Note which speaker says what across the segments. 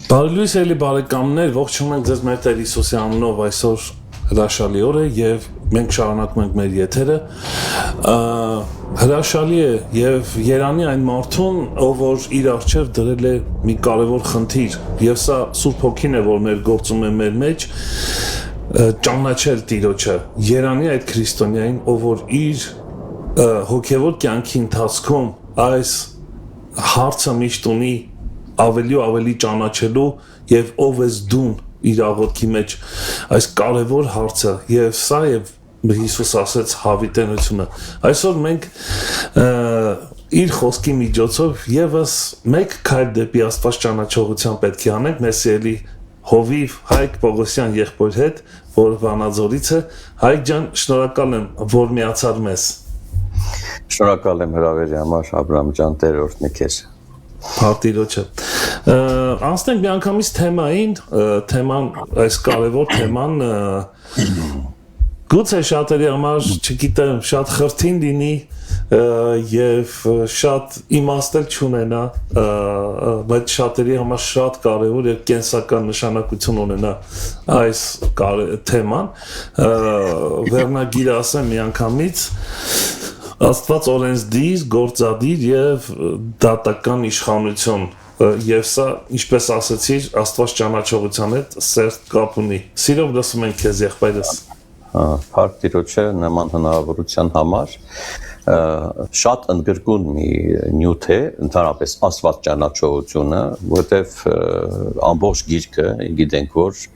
Speaker 1: Բարելույս էլի բարեկամներ, ողջունում ենք ձեզ մեր Տեր Հիսուսի անունով այսօր հրաշալի օր է եւ մենք շարունակում ենք մեր եթերը։ Հրաշալի է եւ երանի այն մարդուն, ով որ իր առջև դրել է մի կարևոր խնդիր եւ սա Սուրբ Հոգին է, որ մեր գործում է մեր մեջ ճանաչել Տիրոջը։ Երանի այդ քրիստոնյային, ով որ իր հոգեվոր կյանքի ընթացքում այս հարցը միշտ ունի ավելի ու ավելի ճանաչելու եւ ով ես դուն իր աղոթքի մեջ այս կարևոր հարցը եւ սա եւ Հիսուս ասեց հավիտենությունը այսօր մենք իր խոսքի միջոցով եւս մեկ քայլ դեպի Աստված ճանաչողության պետք է անենք մեր սիրելի Հովիվ Հայկ Պողոսյան եղբոր հետ որ Վանաձորից է Հայկ ջան շնորհակալ եմ որ միացար մեզ
Speaker 2: Շնորհակալ եմ հրավերի համար Աբրահամ ջան Տեր օրհնի քեզ
Speaker 1: Փարտիրոջը անցնենք մի անգամից թեման այս կարևոր թեման գուցե շատերի համար չգիտեմ շատ խրթին լինի եւ շատ իմաստել չունենա բայց շատերի համար շատ կարևոր եւ կենսական նշանակություն ունենա այս թեման վերնագիրը ասեմ մի անգամից Աստված օրենսդիր, գործադիր եւ դատական իշխանություն եւ սա ինչպես ասացիր Աստված ճանաչողության հետ սերտ կապ ունի Սիրով լսում ենք քեզ եղբայրս
Speaker 2: Փառք Տիրոջը նման հնարավորության համար շատ ընդգրկուն մի նյութ է ընդհանրապես Աստված ճանաչողությունը որտեվ ամբողջ գիրքը գիտենք որ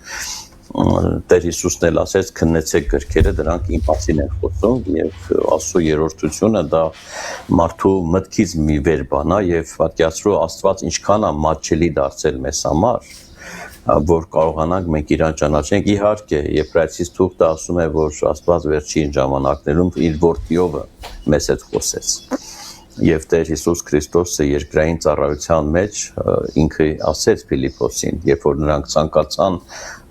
Speaker 2: Տեր Հիսուսն էլ ասեց քննեցեք գրքերը դրանք իմ մասին են խոսում եւ Աստծո երրորդությունը դա մարդու մտքից մի վեր բան է եւ պատկերացրու Աստված ինչքան է մատչելի դարձել մեզ համար որ կարողանանք մենք իրան ճանաչենք իհարկե Եբրայեցիս թուղթը ասում է որ Աստված վերջին ժամանակներում իր որդիով մեզ հետ խոսեց Եվ Տեր Հիսուս Քրիստոսը երկրային ծառայության մեջ ինքը ասեց Փիլիպոսին, երբ որ նրանք ցանկացան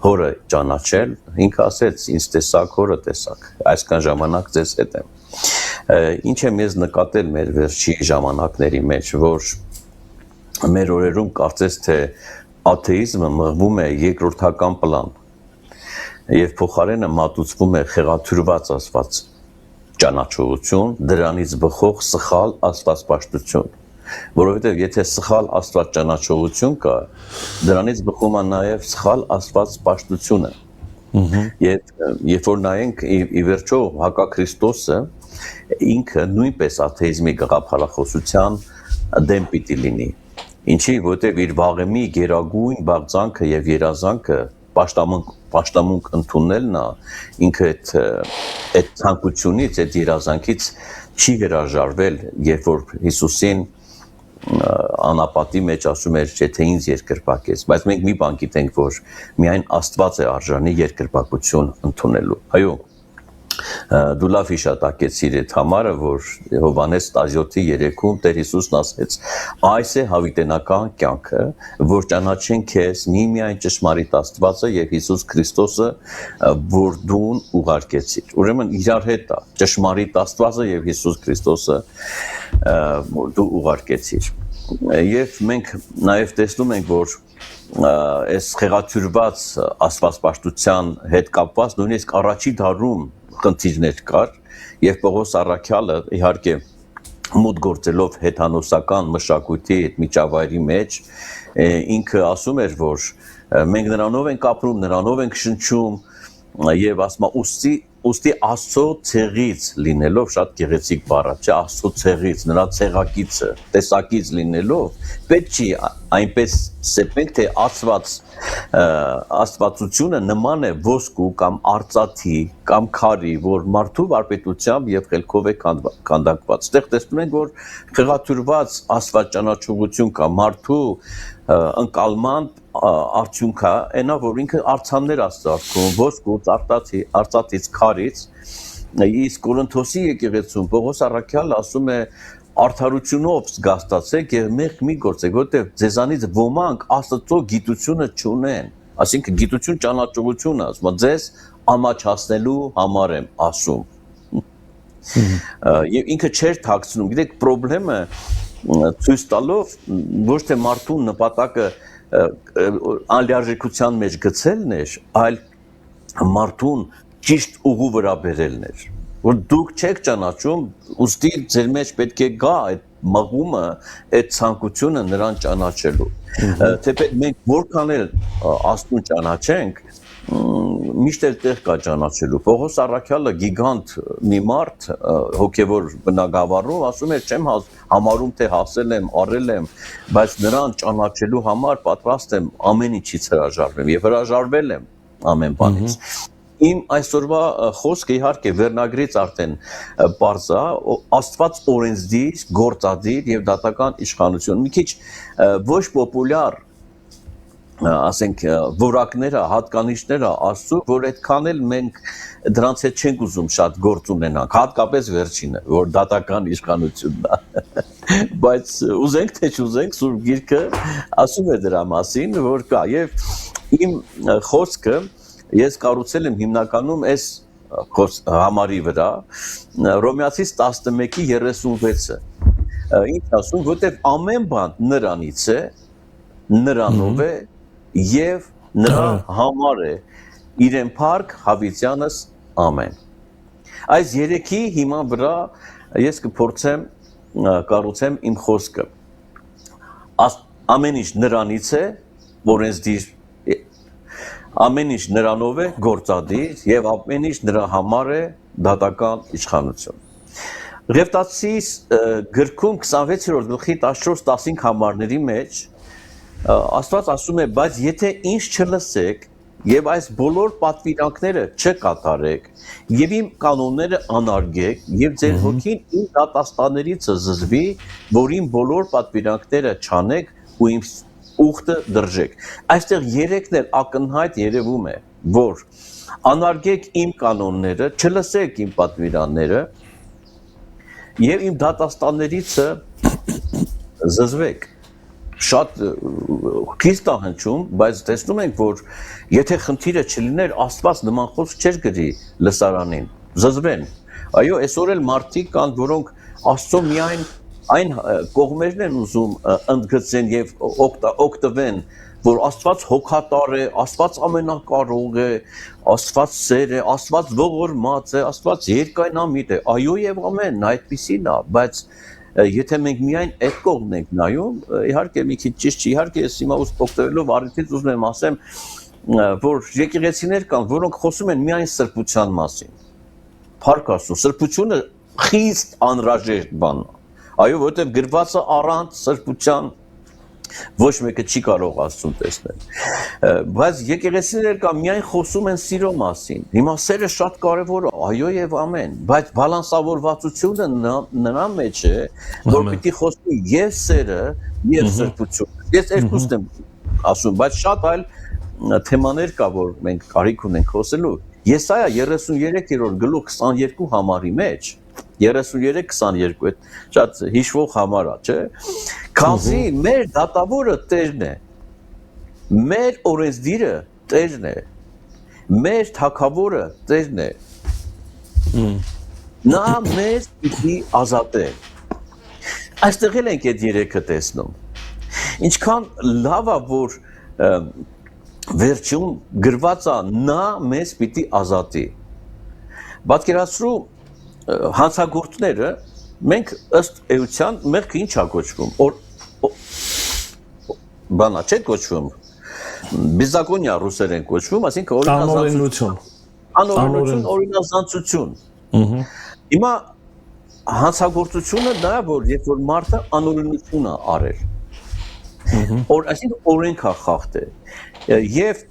Speaker 2: հորը ճանաչել, ինքը ասեց ինձ տեսակ հորը տեսակ, այսքան ժամանակ ձեզ հետ եմ։ Ինչ եմ ես նկատել մեր վերջի ժամանակների մեջ, որ մեր օրերում կարծես թե աթեիզմը մղվում է երկրորդական պլան, եւ փոխարենը մատուցվում է խեղաթյուրված Աստված ճանաչողություն, դրանից բխող սխալ աստվածպաշտություն, որովհետև եթե սխալ աստված ճանաչողություն կա, դրանից բխում է նաև սխալ աստվածպաշտությունը։ Երբ որ նայենք ի վերջո հակաքրիստոսը ինքը նույնպես աթեիզմի գաղափարախոսության դեմ պիտի լինի։ Ինչի, որովհետև իր վաղեմի գերագույն բաղձանքը եւ երազանքը պաշտամունք ընդունելն է ինքը այդ ցանկությունից այդ երազանքից չի հրաժարվել երբ որ Հիսուսին անապատի մեջ ասում էր եթե ինձ երկրպագես բայց մենք մի բան գիտենք որ միայն Աստված է արժանի երկրպագություն ընդունելու այո դու լավ հիշատակեցիր այդ համարը որ Հովհաննես 17:3-ում Տեր Հիսուսն ասեց այս է հավիտենական կյանքը որ ճանաչեն քեզ միմիայն ճշմարիտ Աստվածը եւ Հիսուս Քրիստոսը որ դու ուղարկեցիր ուրեմն իրար հետ է ճշմարիտ Աստվածը եւ Հիսուս Քրիստոսը որ դու ուղարկեցիր եւ մենք նաեւ տեսնում ենք որ այս խեղաթյուրված աստվածպաշտության հետ կապված նույնիսկ առաջի դարում խնդիրներ կար եւ Պողոս առաքյալը իհարկե մոտ գործելով հեթանոսական մշակույթի այդ միջավայրի մեջ ինքը ասում էր որ մենք նրանով ենք ապրում նրանով ենք շնչում եւ ասում ուստի Աստծո ցեղից լինելով շատ գեղեցիկ բառ է, չէ, Աստծո ցեղից, նրա ցեղակիցը, տեսակից լինելով, պետք չի այնպես սեպենք թե աստվածությունը նման է ոսկու կամ արծաթի կամ քարի, որ մարդու վարպետությամբ եւ խելքով է քանդակված։ Այդտեղ տեսնում ենք, որ խեղաթյուրված աստվածճանաչողություն կա մարդու ընկալման արդյունքը այնա որ ինքը արցաններ աստծարքում ոսկուց արծաթից քարից իսկ Կորինթոսի եկեղեցում Պողոս առաքյալը ասում է արդարությունով զգաստացեք եւ մեղք մի գործեք որտեղ ձեզանից ոմանք Աստծո գիտությունը չունեն այսինքն գիտություն ճանաչողություն ասում ձեզ ամաչացնելու համար եմ ասում եւ ինքը չէր թաքցնում գիտեք խնդրեմը ցույց տալով ոչ թե մարդու նպատակը անլիարժեքության մեջ գցելն էր, այլ մարդուն ճիշտ ուղու վրա բերելն էր, որ դուք չեք ճանաչում, ուստի ձեր մեջ պետք է գա այդ մղումը, այդ ցանկությունը նրան ճանաչելու։ Թեպետ մենք որքան էլ Աստծուն ճանաչենք, միշտ էլ տեղ կա ճանաչելու։ Պողոս առաքյալը գիգանտ մի մարդ հոգևոր բնագավառում ասում էր, չեմ համարում թե հասել եմ, առել եմ, բայց նրան ճանաչելու համար պատրաստ եմ ամեն ինչից հրաժարվեմ եւ հրաժարվել եմ ամեն բանից։ Իմ այսօրվա խոսքը իհարկե վերնագրից արդեն պարզ է, Աստված օրենսդիր, գործադիր եւ դատական իշխանություն։ Մի քիչ ոչ պոպուլյար ասենք որակները, հատկանիշները Աստծո, որ այդքան էլ մենք դրանց հետ չենք ուզում շատ գործ ունենանք, հատկապես վերջինը, որ դատական իշխանությունն է։ Բայց ուզենք թե չուզենք, Սուրբ Գիրքը ասում է դրա մասին, որ կա եւ իմ խոսքը ես կառուցել եմ հիմնականում այս համարի վրա Հռոմեացիս 11:36-ը։ Ինչ ասում, որտեղ ամեն բան նրանից է, նրանով է եւ նրա համար է իրեն փառք հավիտյանս ամեն։ Այս երեքի հիման վրա ես կփորձեմ կառուցեմ իմ խոսքը։ Ամեն ինչ նրանից է, օրենսդիր, ամեն ինչ նրանով է, գործադիր եւ ամեն ինչ նրա համար է դատական իշխանություն։ Ղևտացիս գրքում 26-րդ գլխի 14-15 համարների մեջ Աստված ասում է, բայց եթե ինչ չլսեք եւ այս բոլոր պատվիրանքները չկատարեք եւ իմ կանոնները անարգեք եւ ձեր հոգին իմ դատաստաններից զզվի, որ իմ բոլոր պատվիրանքները չանեք ու իմ ուխտը դրժեք։ Այստեղ երեքն էլ ակնհայտ երևում է, որ անարգեք իմ կանոնները, չլսեք իմ պատվիրանները եւ իմ դատաստաններից զզվեք։ Շատ քիստա հնչում, բայց տեսնում ենք, որ եթե խնդիրը չլիներ, Աստված նման խոսք չէր գրի լսարանին, զզվեն։ Այո, այսօր էլ մարդիկ կան, որոնք Աստծո միայն այն կողմերն են ուզում ընդգծեն եւ օգտվեն, որ Աստված հոգատար է, Աստված ամենակարող է, Աստված սեր է, Աստված ողորմած է, Աստված երկայնամիտ է։ Այո եւ ամեն, այդպիսին է, բայց եթե մենք միայն այդ կողմն ենք նայում, իհարկե մի քիչ ճիշտ չի, իհարկե ես հիմա օգտվելով առիթից ուզում եմ ասեմ, որ եկեղեցիներ կան, որոնք խոսում են միայն սրբության մասին։ Փառք Աստծո, սրբությունը խիստ անհրաժեշտ բան է։ Այո, որովհետև գրված է առանց սրբության ոչ մեկը չի կարող Աստծուն տեսնել։ Բայց եկեղեցիներ կան միայն խոսում են սիրո մասին։ Հիմա սերը շատ կարևոր է, այո եւ ամեն, բայց բալանսավորվածությունը նրա մեջ է, որ պիտի խոսի եւ սերը, եւ սրբությունը։ Ես երկուսն եմ ասում, բայց շատ այլ թեմաներ կա, որ մենք կարիք ունենք խոսելու։ Եսայա 33-րդ գլուխ 22 համարի մեջ 33-22 այդ շատ հիշվող համար է, չէ՞։ Քանզի մեր դատավորը Տերն է, մեր օրենսդիրը Տերն է, մեր թագավորը Տերն է։ Նա մեզ պիտի ազատե։ Այստեղ էլ ենք այդ երեքը տեսնում։ Ինչքան լավ է, որ վերջում գրված է նա մեզ պիտի ազատի։ Պատկերացրու հանցագործները մենք ըստ էության մեղքը ինչ է կոչվում, բանա չէ կոչվում, բիզակոնիա ռուսերեն կոչվում, այսինքն անօրենություն, օրինազանցություն։ Հիմա հանցագործությունը դա է, որ երբ որ մարդը անօրենություն է արել, այսինքն օրենք է խախտել, եւ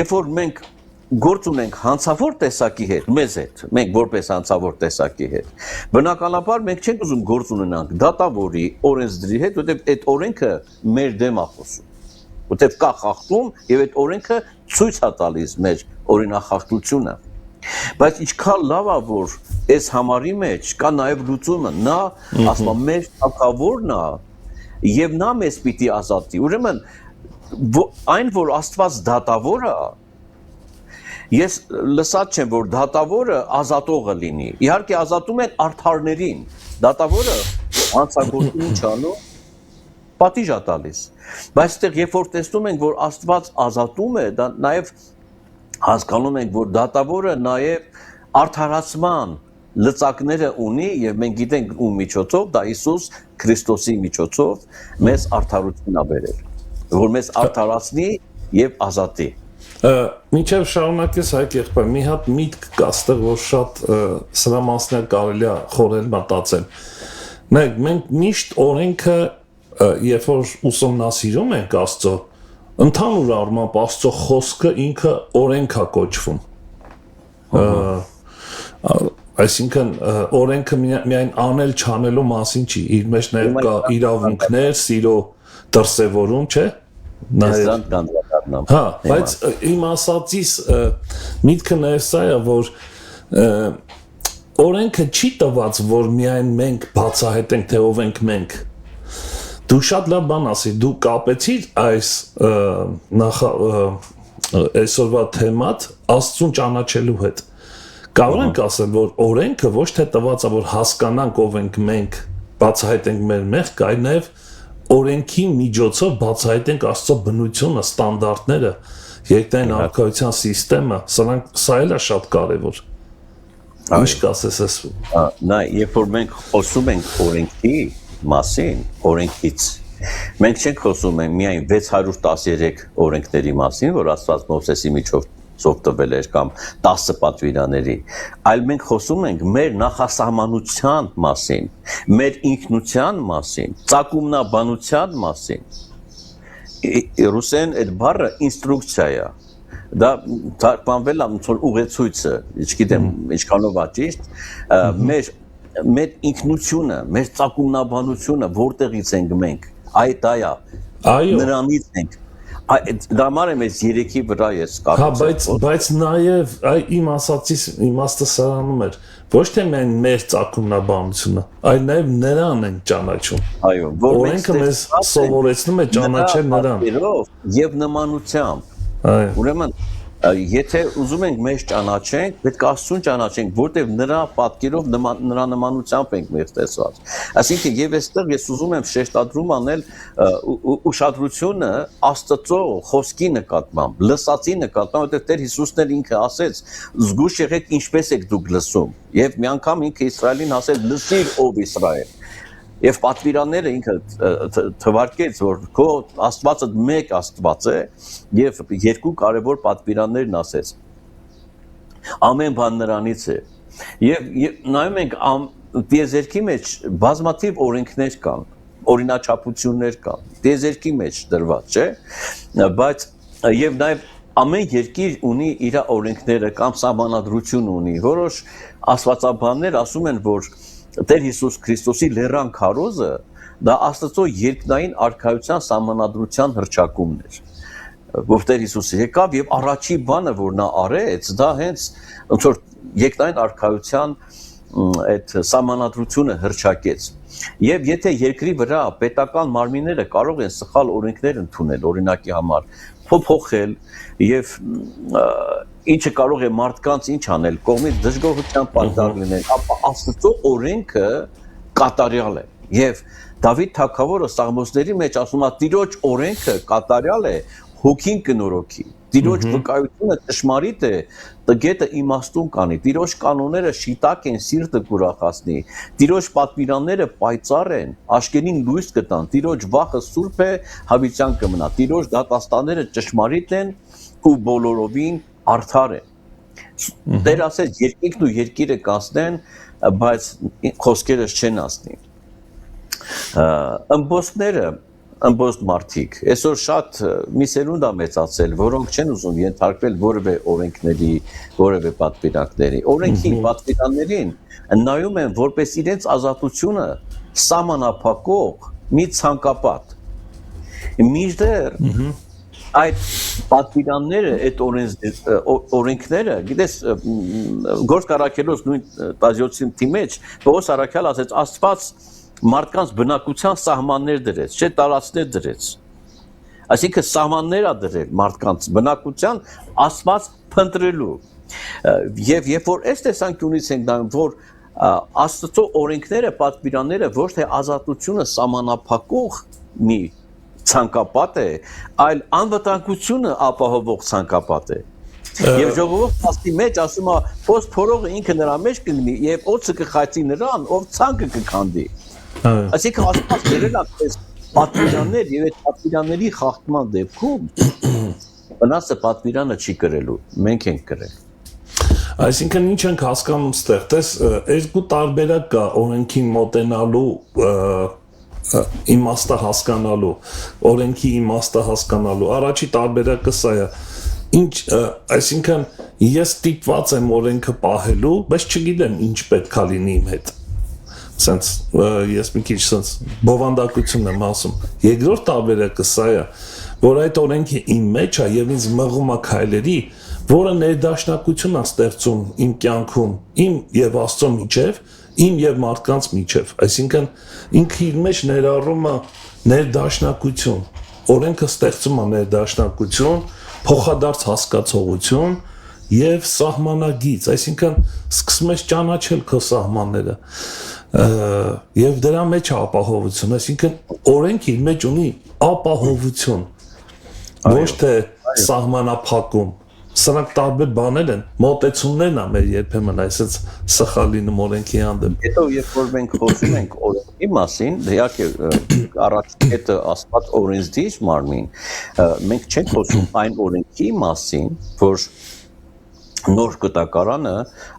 Speaker 2: երբ որ մենք գործ ունենք հանցավոր տեսակի հետ, մեզ հետ, մենք որպես հանցավոր տեսակի հետ, բնականաբար մենք չենք ուզում գործ ունենանք դատավորի, օրենսդրի հետ, որտեղ այդ օրենքը մեր դեմ է խոսում, որտեղ կա խախտում եւ այդ օրենքը ցույց է տալիս մեր օրինախախտությունը։ Բայց ինչքան լավ է, որ այս համարի մեջ կա նաեւ լուծումը, նա ասում է մեր թագավորն է եւ նա մեզ պիտի ազատի։ Ուրեմն այն, որ Աստված դատավոր է, ես լսած չեմ, որ դատավորը ազատողը լինի։ Իհարկե ազատում են արդարներին։ Դատավորը հանցագործություն չանում, պատիժ է տալիս։ Բայց այդտեղ երբ որ տեսնում ենք, որ Աստված ազատում է, դա նաև հասկանում ենք, որ դատավորը նաև արդարացման լծակները ունի եւ մենք գիտենք ում միջոցով, դա Հիսուս Քրիստոսի միջոցով մեզ արդարություն ա բերել, որ մեզ արդարացնի եւ ազատի։
Speaker 1: Մինչև շարունակես հայ եղբայր, մի հատ միտք կա այստեղ, որ շատ սրա մասներ կարելի է խորել մտածել։ Մենք միշտ օրենքը, երբ որ ուսումնասիրում ենք Աստծո, ընդհանուր առմամբ Աստծո խոսքը ինքը օրենք է կոչվում։ Այսինքն օրենքը միայն անել չանելու մասին չի, իր մեջ նաև կա իրավունքներ, սիրո դրսևորում, չէ՞։ Հա, բայց իմ ասածիս միտքը նաև սա է, որ օրենքը չի տված, որ միայն մենք բացահայտենք, թե ով ենք մենք։ Դու շատ լավ բան ասի, դու կապեցիր այս այսօրվա թեմատ Աստծուն ճանաչելու հետ։ Կարող ենք ասել, որ օրենքը ոչ թե տված է, որ հասկանանք ով ենք մենք, բացահայտենք մեր մեղքը, այլ նաև օրենքի միջոցով բացահայտենք Աստծո բնությունը, ստանդարտները, երկրային արքայության համակարգը, սա էլ է շատ կարևոր։ Ինչ կասես ես։
Speaker 2: Նա երբ որ մենք խոսում ենք օրենքի մասին, օրենքից, մենք չենք խոսում միայն 613 օրենքների մասին, որ Աստված Մովսեսի միջով ծովտվել էր կամ 10 պատվիրաների, այլ մենք խոսում ենք մեր նախասահմանության մասին, մեր ինքնության մասին, ծագումնաբանության մասին։ Ռուսեն այդ բառը ինստրուկցիա է, դա թարգմանվել է ոնց ուղեցույցը, չգիտեմ ինչքանով է ճիշտ, մեր ինքնությունը, մեր ծագումնաբանությունը, որտեղից ենք մենք, այդ է, նրանից ենք։ Դա մարը մեզ երեքի վրա ես կարծես։
Speaker 1: Հա, բայց նաև իմ ասածից իմաստը սրանում էր, ոչ թե մեր ծագումնաբանությունը, այլ նաև նրան ենք ճանաչում։
Speaker 2: Այո,
Speaker 1: օրենքը մեզ սովորեցնում է ճանաչել նրան
Speaker 2: եւ նմանությամբ։ Այո։ Ուրեմն եթե ուզում ենք մեզ ճանաչենք, պետք է Աստծուն ճանաչենք, որտեղ նրա պատկերով նրա նմանությամբ ենք մեր տեսված։ Այսինքն եւ այստեղ ես ուզում եմ շեշտադրում անել ուշադրությունը Աստծո խոսքի նկատմամբ, լսածի նկատմամբ, որտեղ Տեր Հիսուսն էլ ինքը ասեց. «Զգույշ եղեք, ինչպես եք դուք լսում»։ Եվ մի անգամ ինքը Իսրայելին ասել. «Լսիր, ով Իսրայել»։ Եվ պատվիրանները ինքը թվարկեց, որ քո Աստվածը մեկ Աստված է, եւ երկու կարևոր պատվիրաններն ասեց։ Ամեն բան նրանից է։ Եվ նայում ենք տիեզերքի մեջ բազմաթիվ օրենքներ կան, օրինաչափություններ կան, տիեզերքի մեջ դրված, չէ՞։ Բայց եւ նաեւ ամեն երկիր ունի իր օրենքները կամ սահմանադրություն ունի։ Որոշ աստվածաբաններ ասում են, որ Տեր Հիսուս Քրիստոսի լեռան քարոզը դա Աստծո երկնային արքայության սահմանադրության հռչակումն էր, որ Տեր Հիսուսը եկավ եւ առաջի բանը, որ նա արեց, դա հենց ոնց որ երկնային արքայության այդ սահմանադրությունը հռչակեց։ Եվ եթե երկրի վրա պետական մարմինները կարող են սխալ օրենքներ ընդունել, օրինակի համար, փոփոխել եւ ինչը կարող է մարդկանց ինչ անել, կողմից դժգոհության պատճառ լինել, ապա Աստծո օրենքը կատարյալ է։ Եվ Դավիթ թագավորը Սաղմոսների մեջ ասում է. «Տիրոջ օրենքը կատարյալ է, հոգին կնորոգի։ Տիրոջ վկայությունը ճշմարիտ է, տգետը իմաստուն կանի։ Տիրոջ կանոնները շիտակ են, սիրտը կուրախացնի։ Տիրոջ պատվիրանները պայծառ են, աշկերտին լույս կտան։ Տիրոջ վախը սուրբ է, հավիտյան կմնա։ Տիրոջ դատաստանները ճշմարիտ են ու բոլորովին արդար են»։ Տեր ասեց, երկինքն ու երկիրը կանցնեն, բայց խոսքերս չեն անցնի։ Ըմբոստները, ըմբոստ մարդիկ, այսօր շատ մի սերունդ է մեծացել, որոնք չեն ուզում ենթարկվել որևէ օրենքների, որևէ պատվիրանքների։ Օրենքի պատվիրաններին նայում են որպես իրենց ազատությունը սահմանափակող մի ցանկապատ։ Մինչդեռ այդ պատվիրանները, այդ օրենքները, գիտես, Գործք Առաքելոց նույն 17-ի մեջ Պողոս Առաքյալը ասեց, Աստված մարդկանց բնակության սահմաններ դրեց, չէ, տարածքներ դրեց։ Այսինքն սահմաններ ա դրել մարդկանց բնակության Աստված փնտրելու։ Եվ երբ որ այս տեսանկյունից ենք նայում, որ Աստծո օրենքները, պատվիրանները ոչ թե ազատությունը սահմանափակող մի ցանկապատ է, այլ անվտանգությունը ապահովող ցանկապատ է։ Եվ ժողովուրդը ասի մեջ ասում է, «Ո՞ս փորողը ինքը նրա մեջ կլինի եւ օծը կխայծի նրան, ով ցանկը կքանդի»։ Այսինքն Աստված դրել է այս պատվիրաններ եւ այդ պատվիրանների խախտման դեպքում վնասը պատվիրանը չի կրելու, մենք ենք կրել։
Speaker 1: Այսինքն ինչ ենք հասկանում ստեղ, տես երկու տարբերակ կա օրենքին մոտենալու իմաստը հասկանալու, օրենքի իմաստը հասկանալու։ Առաջի տարբերակը սա է։ Ինչ, այսինքն ես ստիպված եմ օրենքը պահելու, բայց չգիտեմ ինչ պետք է լինի իմ հետ։ Սենց ես մի քիչ սենց բովանդակություն եմ ասում։ Երկրորդ տարբերակը սա է, որ այդ օրենքը իմ մեջ է եւ ինձ մղում է քայլերի, որը ներդաշնակություն է ստեղծում իմ կյանքում, իմ եւ Աստծո միջև, իմ եւ մարդկանց միջև։ Այսինքն ինքը իր մեջ ներառում է ներդաշնակություն։ Օրենքը ստեղծում է ներդաշնակություն, փոխադարձ հասկացողություն եւ սահմանագիծ, այսինքն սկսում ես ճանաչել քո սահմանները եւ դրա մեջ է ապահովություն, այսինքն օրենքը իր մեջ ունի ապահովություն, ոչ թե սահմանափակում։ Սրանք տարբեր բաներ են, մոտեցումներն է մեր երբեմն այսպես սխալ լինում օրենքի հանդեպ։
Speaker 2: Հետո երբ որ մենք խոսում ենք օրենքի մասին, իհարկե առաջին կետը ասված օրենսդիր մարմին, մենք չենք խոսում այն օրենքի մասին, որ նոր կտակարանը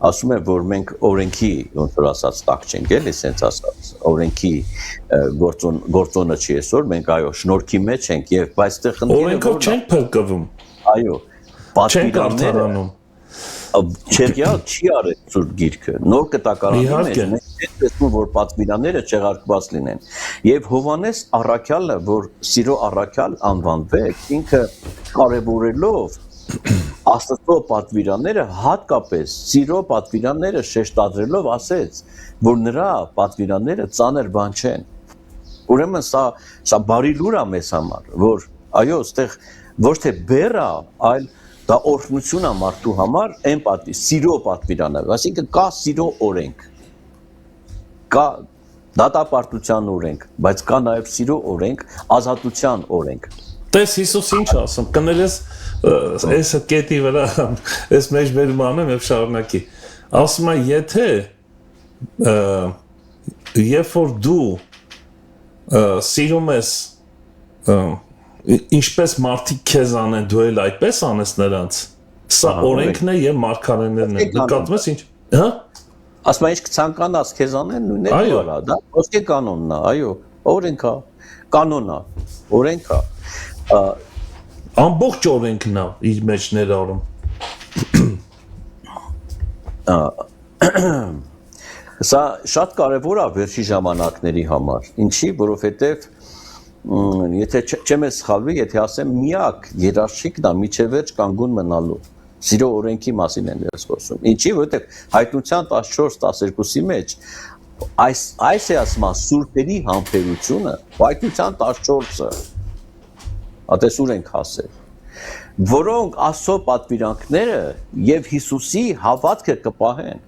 Speaker 2: ասում է, որ մենք օրենքի, ոնց որ ասած, տակ չենք, էլի, սենց ասած, օրենքի գործոնը չի այսօր, մենք այո, շնորհքի մեջ ենք եւ բայց այդտեղ խնդիրը
Speaker 1: օրենքով չենք փրկվում։
Speaker 2: Այո, պատվիրանները Չերյալ չի արել Սուրբ Գիրքը, նոր կտակարանի մեջ մենք չենք տեսնում, որ պատվիրանները չեղարկված լինեն։ Եվ Հովհաննես առաքյալը, որ սիրո առաքյալ անվանվեց, ինքը կարևորելով Աստծո պատվիրանները, հատկապես սիրո պատվիրանները շեշտադրելով ասեց, որ նրա պատվիրանները ծանր բան չեն։ Ուրեմն սա բարի լուր է մեզ համար, որ այո, այստեղ ոչ թե բեռ է, այլ դա օրհնություն է մարդու համար, այն սիրո պատվիրանը, այսինքն կա սիրո օրենք, կա դատապարտության օրենք, բայց կա նաև սիրո օրենք, ազատության օրենք։
Speaker 1: Տես Հիսուս ինչ ասում, կներես այս կետի վրա, այս մեջ բերում անեմ եւ շարունակի։ Ասում է, եթե երբ որ դու սիրում ես ինչպես մարդիկ քեզ անեն, դու էլ այդպես անես նրանց, սա օրենքն է եւ մարգարեներն են։ Նկատում ես ինչ, հա?
Speaker 2: Ասում է, ինչ ցանկանաս քեզ անեն, նույնն է դառա, դա ոսկե կանոնն է, այո, օրենք է, կանոն է, օրենք է։
Speaker 1: Ամբողջ օրենքն է իր մեջ ներառում։
Speaker 2: Սա շատ կարևոր է վերջի ժամանակների համար։ Ինչի, որովհետև եթե չեմ սխալվի, եթե ասեմ միակ երաշխիքն է միջև վերջ կանգուն մնալու։ Սիրո օրենքի մասին են ես խոսում։ Ինչի, որովհետև հայտնության 14-12-ի մեջ այս է ասում սուրբերի համբերությունը, հայտնության 14-ը Ատեսուր ենք հասել, որոնք Աստծո պատվիրանքները եւ Հիսուսի հավատքը կպահեն։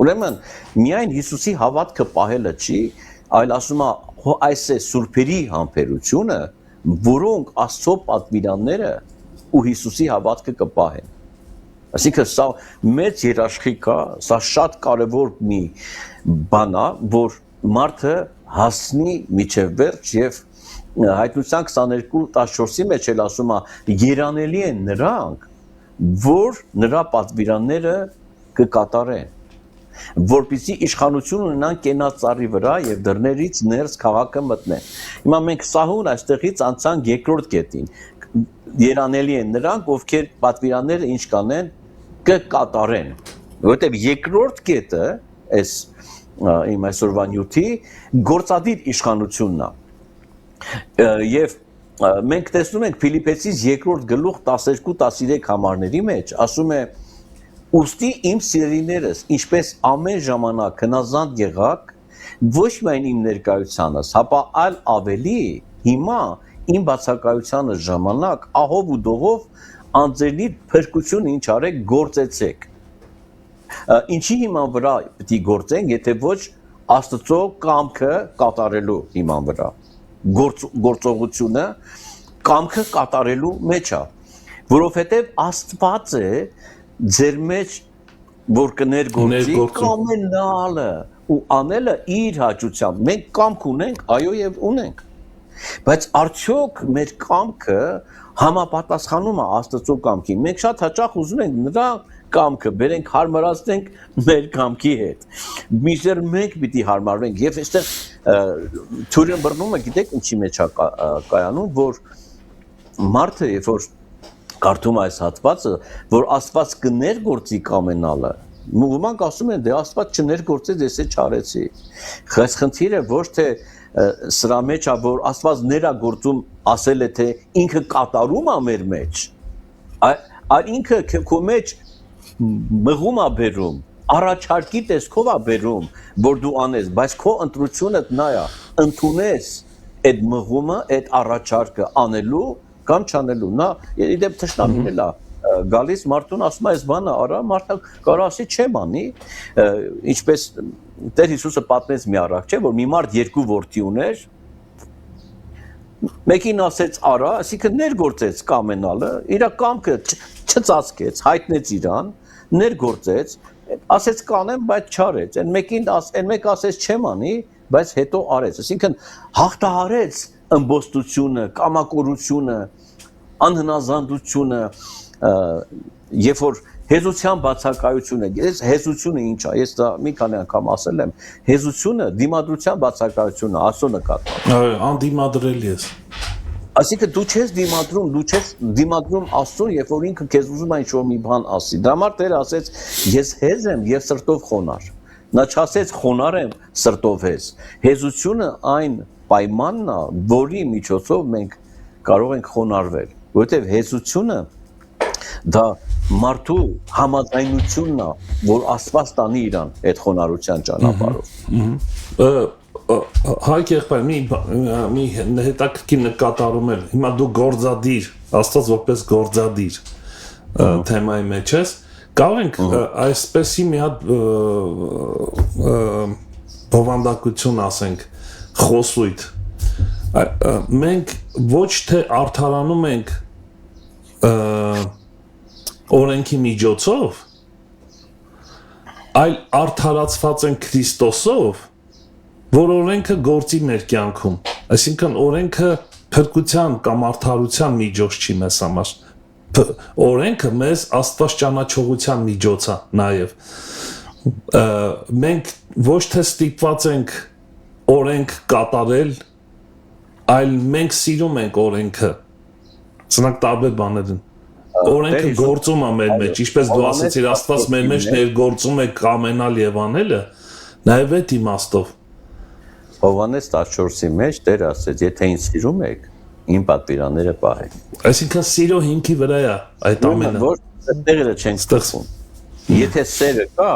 Speaker 2: Ուրեմն միայն Հիսուսի հավատքը պահելը չի, այլ ասում է այս է սուրբերի համբերությունը, որոնք Աստծո պատվիրանները ու Հիսուսի հավատքը կպահեն։ Այսինքն սա մեծ երաշխիք է, սա շատ կարևոր մի բան է, որ մարդը հասնի միջև վերջ եւ հայտնության 22-14-ի մեջ էլ ասում է երանելի են նրանք, որ նրա պատվիրանները կկատարեն, որպեսզի իշխանություն ունենան կենացառի վրա եւ դռներից ներս քաղաքը մտնեն։ Հիմա մենք սահուն այստեղից անցանք երկրորդ կետին։ Երանելի են նրանք, ովքեր պատվիրանները ինչ կանեն, կկատարեն, որովհետեւ երկրորդ կետը այս իմ այսօրվա նյութի գործադիր իշխանությունն է։ Եվ մենք տեսնում ենք Ֆիլիպեցիս 2-րդ գլուխ 12-13 համարների մեջ ասում է ուստի իմ սիրելիներս ինչպես ամեն ժամանակ հնազանդ եղաք ոչ միայն իմ ներկայությանս հապա այլ ավելի հիմա իմ բացակայությանս ժամանակ ահով ու դողով անձերի փրկություն ինչ արեք գործեցեք Ինչի հիման վրա պետք է գործենք, եթե ոչ Աստծո կամքը կատարելու հիման վրա։ Գործողությունը կամքը կատարելու մեջ է, որովհետև Աստված է ձեր մեջ որ կներգործի կամենալը ու անելը իր հաճությամբ։ Մենք կամք ունենք, այո եւ ունենք։ Բայց արդյոք մեր կամքը համապատասխանում է Աստծո կամքին։ Մենք շատ հաճախ ուզում ենք նրա կամքը բերենք հարմարացնենք մեր կամքի հետ։ Միշտ մենք պիտի հարմարվենք եւ այստեղ թուրին բռնումը գիտեք ինչի մեջ է կայանում, որ մարդը երբ որ կարդում այս հատվածը, որ Աստված կներգործի կամենալը, ոմանք ասում են դե Աստված չներգործեց, ես չարեցի։ Խնդիրը ոչ թե սրա մեջ է, որ Աստված ներագործում ասել է թե ինքը կատարում է մեր մեջ, այլ ինքը քո մեջ մղում է բերում, առաջարկի տեսքով է բերում, որ դու անես, բայց քո ընտրությունդ նա է, ընդունես այդ մղումը, այդ առաջարկը անելու կամ չանելու։ Նա իդեպ թշնամին էլ է գալիս մարդուն ասում է այս բանը արա, մարդը կարող ասի չեմ անի, ինչպես Տեր Հիսուսը պատմեց մի առակ, չէ, որ մի մարդ երկու որդի ուներ, մեկին ասեց արա, այսինքն ներգործեց կամենալը, իր կամքը չծածկեց, հայտնեց իրան, ներգործեց, ասեց կանեմ, բայց չարեց, այն մեկ ասեց չեմ անի, բայց հետո արեց, այսինքն հաղթահարեց ըմբոստությունը, կամակորությունը, անհնազանդությունը, երբ որ հեզության բացակայությունը, ես հեզությունը ինչ է, ես դա մի քանի անգամ ասել եմ, հեզությունը դիմադրության բացակայությունը, Աստծո նկատմամբ։
Speaker 1: Այո, անդիմադրելի ես։
Speaker 2: Այսինքն դու չես դիմադրում Աստծուն, երբ որ ինքը քեզ ուզում է ինչ-որ մի բան ասի։ Դա համար Տերը ասեց, ես հեզ եմ եւ սրտով խոնար։ Նա չասեց խոնար եմ, սրտով հեզ։ Հեզությունը այն պայմանն է, որի միջոցով մենք կարող ենք խոնարհվել, որովհետեւ հեզությունը դա մարդու համաձայնությունն է, որ Աստված տանի իրան այդ խոնարհության ճանապարհով։
Speaker 1: Հայք եղբայր մի հետաքրքիր նկատառում էր, հիմա դու գործադիր, Աստված որպես գործադիր թեմայի մեջ ես, կարող ենք այսպեսի մի հատ բովանդակություն ասենք, խոսույթ, մենք ոչ թե արդարանում ենք օրենքի միջոցով, այլ արդարացված են Քրիստոսով, որ օրենքը գործի մեր կյանքում, այսինքն օրենքը փրկության կամ արդարության միջոց չի մեզ համար, օրենքը մեզ Աստված ճանաչողության միջոց է նաև, մենք ոչ թե ստիպված ենք օրենք կատարել, այլ մենք սիրում ենք օրենքը, սրանք տարբեր բաներ են, օրենքը գործում է մեր մեջ, ինչպես դու ասացիր, Աստված մեր մեջ ներգործում է կամենալ եւ անելը, նաեւ այդ իմաստով։
Speaker 2: Հովհաննես 14-ի մեջ Տերը ասեց, եթե ինձ սիրում եք, իմ պատվիրանները պահեք։
Speaker 1: Այսինքն սիրո հիմքի վրա է այդ ամենը։
Speaker 2: Որ տեղերը չենք ստեղծում։ Եթե սերը կա,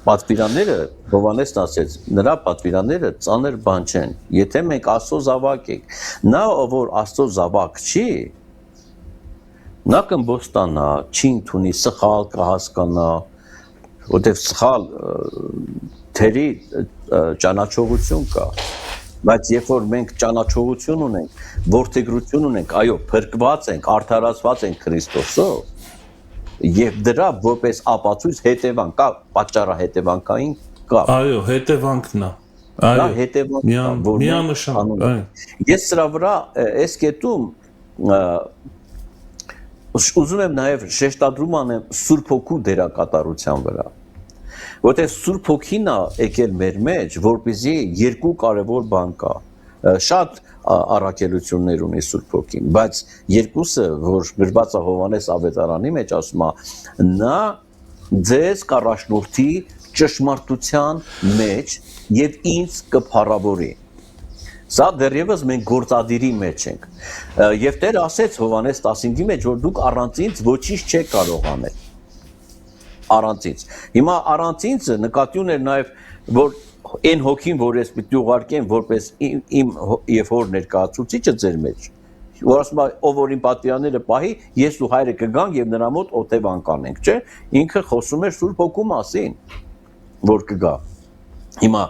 Speaker 2: պատվիրանները Հովհաննեսն ասեց, նրա պատվիրանները ծանր բան չեն։ Եթե մենք Աստծո զավակ ենք, նա որ Աստծո զավակ չի, նա կըմբոստանա, չի ընդունի, սխալ կհասկանա, որտեղ սխալ թերի ճանաչողություն կա, բայց երբ որ մենք ճանաչողություն ունենք, որդեգրություն ունենք, այո, փրկված ենք, արդարացված ենք Քրիստոսով, եւ դրա որպես ապացույց հետևանք կա, պատճառահետևանքային կա։
Speaker 1: Այո, հետևանքն է։ Այո, հետևանքն է, միանշանակ։
Speaker 2: Ես սրա վրա այս կետում ուզում եմ նաև շեշտադրում անեմ Սուրբ Հոգու դերակատարության վրա, որտեղ Սուրբ Հոգին է եկել մեր մեջ, որպեսզի երկու կարևոր բան կա, շատ առաքելություններ ունի Սուրբ Հոգին, բայց երկուսը, որ գրված է Հովհաննես ավետարանի մեջ, ասում է, նա ձեզ կառաջնորդի ճշմարտության մեջ եւ ինձ կփառավորի։ Սա դեռևս մենք գործադիրի մեջ ենք։ Եվ Տերը ասեց Հովհաննես 15-ի մեջ, որ դուք առանց ինձ ոչինչ չեք կարող անել։ Առանց ինձ։ Հիմա առանց ինձը նկատի ուներ նաև, որ այն հոգին, որ ես պիտի ուղարկեմ որպես իմ եւ հոր ներկայացուցիչը ձեր մեջ, որ ասում է ով որ իմ պատվիրանները պահի, ես ու հայրը կգանք եւ նրա մոտ օտևան կանենք, չէ՞։ Ինքը խոսում էր Սուրբ Հոգու մասին, որ կգա։ Հիմա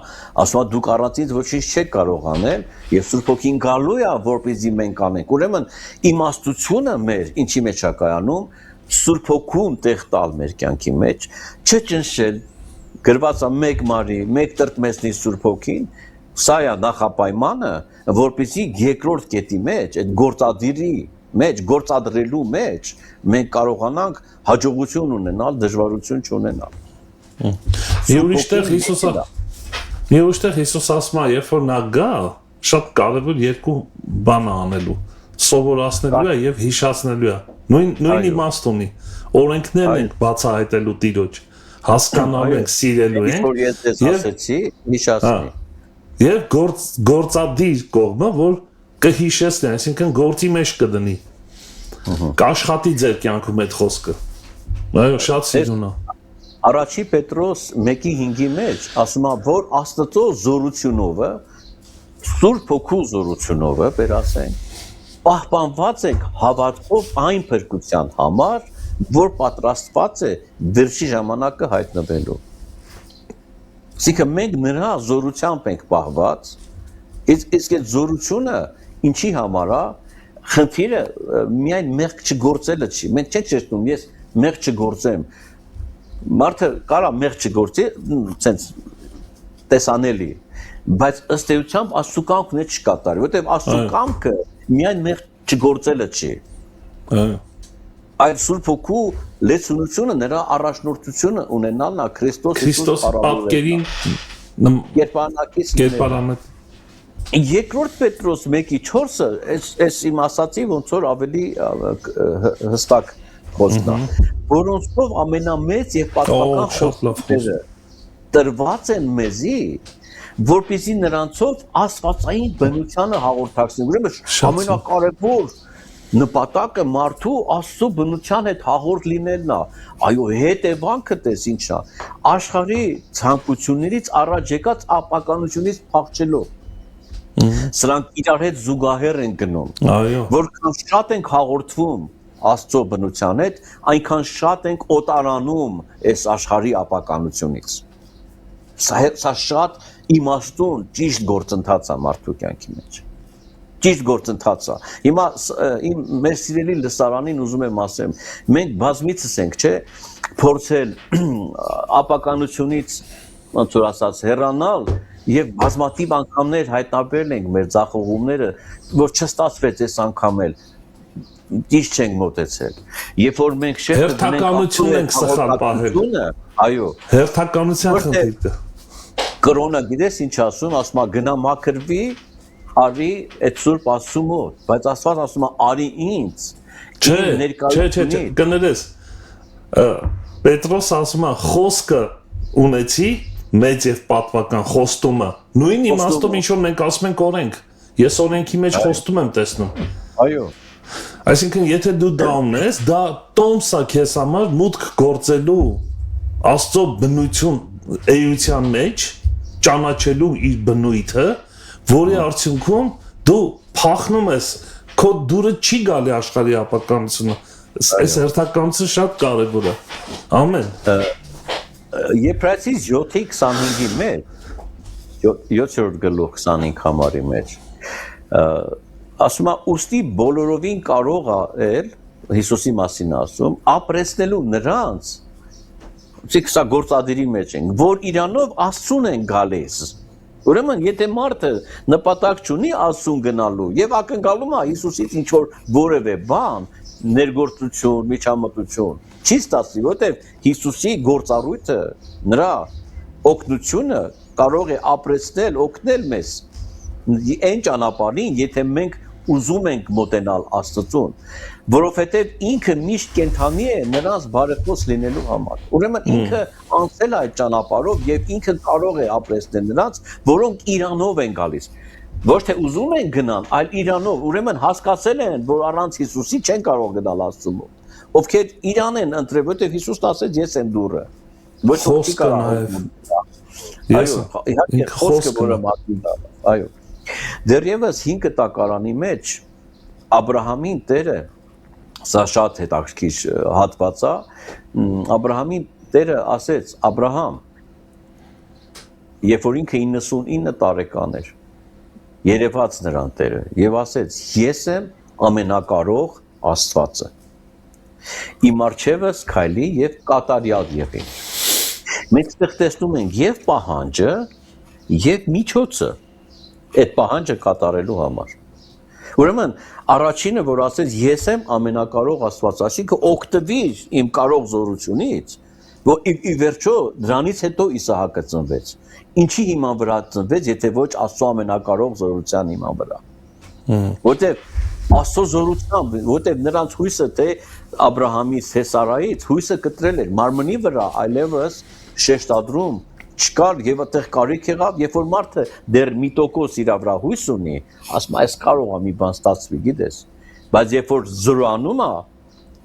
Speaker 2: ասում է դուք առանց ինձ ոչինչ չեք կարող անել եւ Սուրբ Հոգին գալու է որպեսզի մենք անենք։ Ուրեմն իմաստությունը մեր ինչի մեջ է կայանում Սուրբ Հոգուն տեղ տալ մեր կյանքի մեջ, չճնշել գրված է մեկ մարի, մեկ տրտմեսնի Սուրբ Հոգին, սա է նախապայմանը, որպեսզի երկրորդ կետի մեջ, այդ գործադիրի մեջ, գործադրելու մեջ մենք կարողանանք հաջողություն ունենալ, դժվարություն չունենալ։
Speaker 1: Մի ուրիշտեղ Հիսուս ասում է, երբ որ նա գա, շատ կարևոր երկու բան անելու, սովորացնելու է եւ հիշացնելու է։ Նույն իմաստ ունի։ Օրենքներն ենք բացահայտելու Տիրոջ, հասկանալու ենք, սիրելու ենք։
Speaker 2: Որ ես ասեցի, հիշացնի։
Speaker 1: Եվ գործադիր կողմը, որ կհիշեցնի, այսինքն գործի մեջ կդնի։ Կաշխատի ձեր կյանքում այդ խոսքը։ Այո, շատ սիրուն է։
Speaker 2: Առաջի Պետրոս 1:5-ի մեջ ասում է, որ Աստծո զորությունովը, Սուրբ Հոգու զորությունովը, վերասենք, պահպանված ենք հավատքով այն փրկության համար, որ պատրաստված է վերջի ժամանակը հայտնվելու։ Իսկ մենք նրա զորությամբ ենք պահված, իսկ այդ զորությունը ինչի համար է, խնդիրը միայն մեղք չգործելը չի։ Մենք չենք ճշտում, ես մեղք չգործեմ։ Մարդը կարա մեղք չգործի, ցենց տեսանելի, բայց ըստ էությամբ Աստծո կամքն է չկատարի, որտեղ Աստծո կամքը միայն մեղք չգործելը չի։ Այդ Սուրբ Հոգու լեցունությունը նրա առաջնորդությունը ունենալն է Քրիստոս
Speaker 1: պատկերին
Speaker 2: կերպարանակ։ Երկրորդ Պետրոս 1:4-ը այս իմ ասացի ոնց որ ավելի հստակ խոսքն է, որոնցով ամենամեծ եւ պատմական խոսքերը տրված են մեզի, որպեսզի նրանցով աստվածային բնությանը հաղորդակցենք։ Ուրեմն ամենակարևոր նպատակը մարդու Աստծո բնության հետ հաղորդ լինելն է։ Այո, հետևանքը տես ինչն է։ Աշխարհի ցանկություններից առաջ եկած ապականությունից փախչելով։ Սրանք իրար հետ զուգահեռ են գնում։
Speaker 1: Այո։
Speaker 2: Որքան շատ ենք հաղորդվում Աստծո բնության հետ, այնքան շատ ենք օտարանում այս աշխարհի ապականությունից։ Սա շատ իմաստուն ճիշտ գործընթաց է մարդու կյանքի մեջ։ Ճիշտ գործընթաց է։ Հիմա մեր սիրելի լսարանին ուզում եմ ասեմ, մենք բազմիցս ենք, չէ, փորձել ապականությունից, ոնց որ ասած, հեռանալ եւ բազմաթիվ անգամներ հայտնաբերել ենք մեր ձախողումները, որ չստացվեց այս անգամ էլ ճիշտ չենք մոտեցել։ Երբ որ մենք
Speaker 1: հերթականություն ենք սխալ պահել։
Speaker 2: Այո։
Speaker 1: Հերթականության խնդիրը։
Speaker 2: Կրոնը գիտես ինչ ասում, ասում է գնա մաքրվի, արի այդ Սուրբ Աստծո մոտ, բայց Աստված ասում է արի ինձ։
Speaker 1: Չէ, կներես։ Պետրոս ասում է խոսքը ունեցի մեծ եւ պատվական խոստումը։ Նույն իմաստով ինչ որ մենք ասում ենք օրենք, ես օրենքի մեջ խոստում եմ տեսնում։
Speaker 2: Այո։
Speaker 1: Այսինքն եթե դու դա ունես, դա տոմս է քեզ համար մուտք գործելու Աստծո բնություն էության մեջ, ճանաչելու իր բնույթը, որի արդյունքում դու փախնում ես, քո դուրը չի գալի աշխարհի ապականությունը։ Այս հերթականությունը շատ կարևոր է։ Ամեն։
Speaker 2: Եփրայեցիս 7:25-ի մեջ, 7-րդ գլուխ 25 համարի մեջ, ասում է ուստի բոլորովին կարող է Հիսուսի մասին ասում, ապրեցնելու նրանց, իսկ սա գործադիրի մեջ ենք, որ իրանով Աստծուն են գալիս։ Ուրեմն եթե մարդը նպատակ չունի Աստծուն գնալու եւ ակնկալում է Հիսուսից ինչ որ որևէ բան, ներգործություն, միջամտություն, չի ստացվի, որտեղ Հիսուսի գործառույթը, նրա օգնությունը կարող է ապրեցնել, օգնել մեզ այն ճանապարհին, եթե մենք ուզում ենք մոտենալ Աստծուն, որովհետև ինքը միշտ կենթանի է նրանց բարեխոս լինելու համար։ Ուրեմն ինքը անցել է այդ ճանապարհով եւ ինքը կարող է ապրեցնել նրանց, որոնք իրանով են գալիս։ Ոչ թե ուզում են գնալ, այլ իրանով, ուրեմն հասկացել են, որ առանց Հիսուսի չեն կարող գնալ Աստծու մոտ։ Ովքեր իրան են ընտրել, որտեղ Հիսուսն ասեց, ես եմ դուռը։ Ոչ ոքի կարող։ Այո, իհարկե խոսքը որը մարդու դա։ Այո։ Դեռևս 5 տակարանի մեջ Աբրահամին Տերը սա շատ հետաքրքիր հատված է Աբրահամին Տերը ասեց Աբրահամ երբ որ ինքը 99 տարեկան էր երևաց նրան Տերը եւ ասեց ես եմ ամենակարող Աստվածը իմ առջևս քայլի եւ կատարյալ եղի մենք այդտեղ տեսնում ենք եւ պահանջը եւ միջոցը այդ պահանջը կատարելու համար ուրեմն առաջինը որ ասեց ես եմ ամենակարող Աստված ասիկը օգտվիր իմ կարող զորությունից որ ի վերջո դրանից հետո Իսահակը ծնվեց ինչի հիման վրա ծնվեց եթե ոչ Աստծո ամենակարող զորության հիման վրա որտեղ Աստծո զորությամբ որտեղ նրանց հույսը թե Աբրահամից թե Սարայից հույսը կտրել էր մարմնի վրա այլևս շեշտադրում չկար եւ այդտեղ կարիք եղավ երբ որ մարդը դեռ մի տոկոս իր վրա հույս ունի ասում այս կարող է մի բան ստացվի գիտես բայց երբ որ զորանում է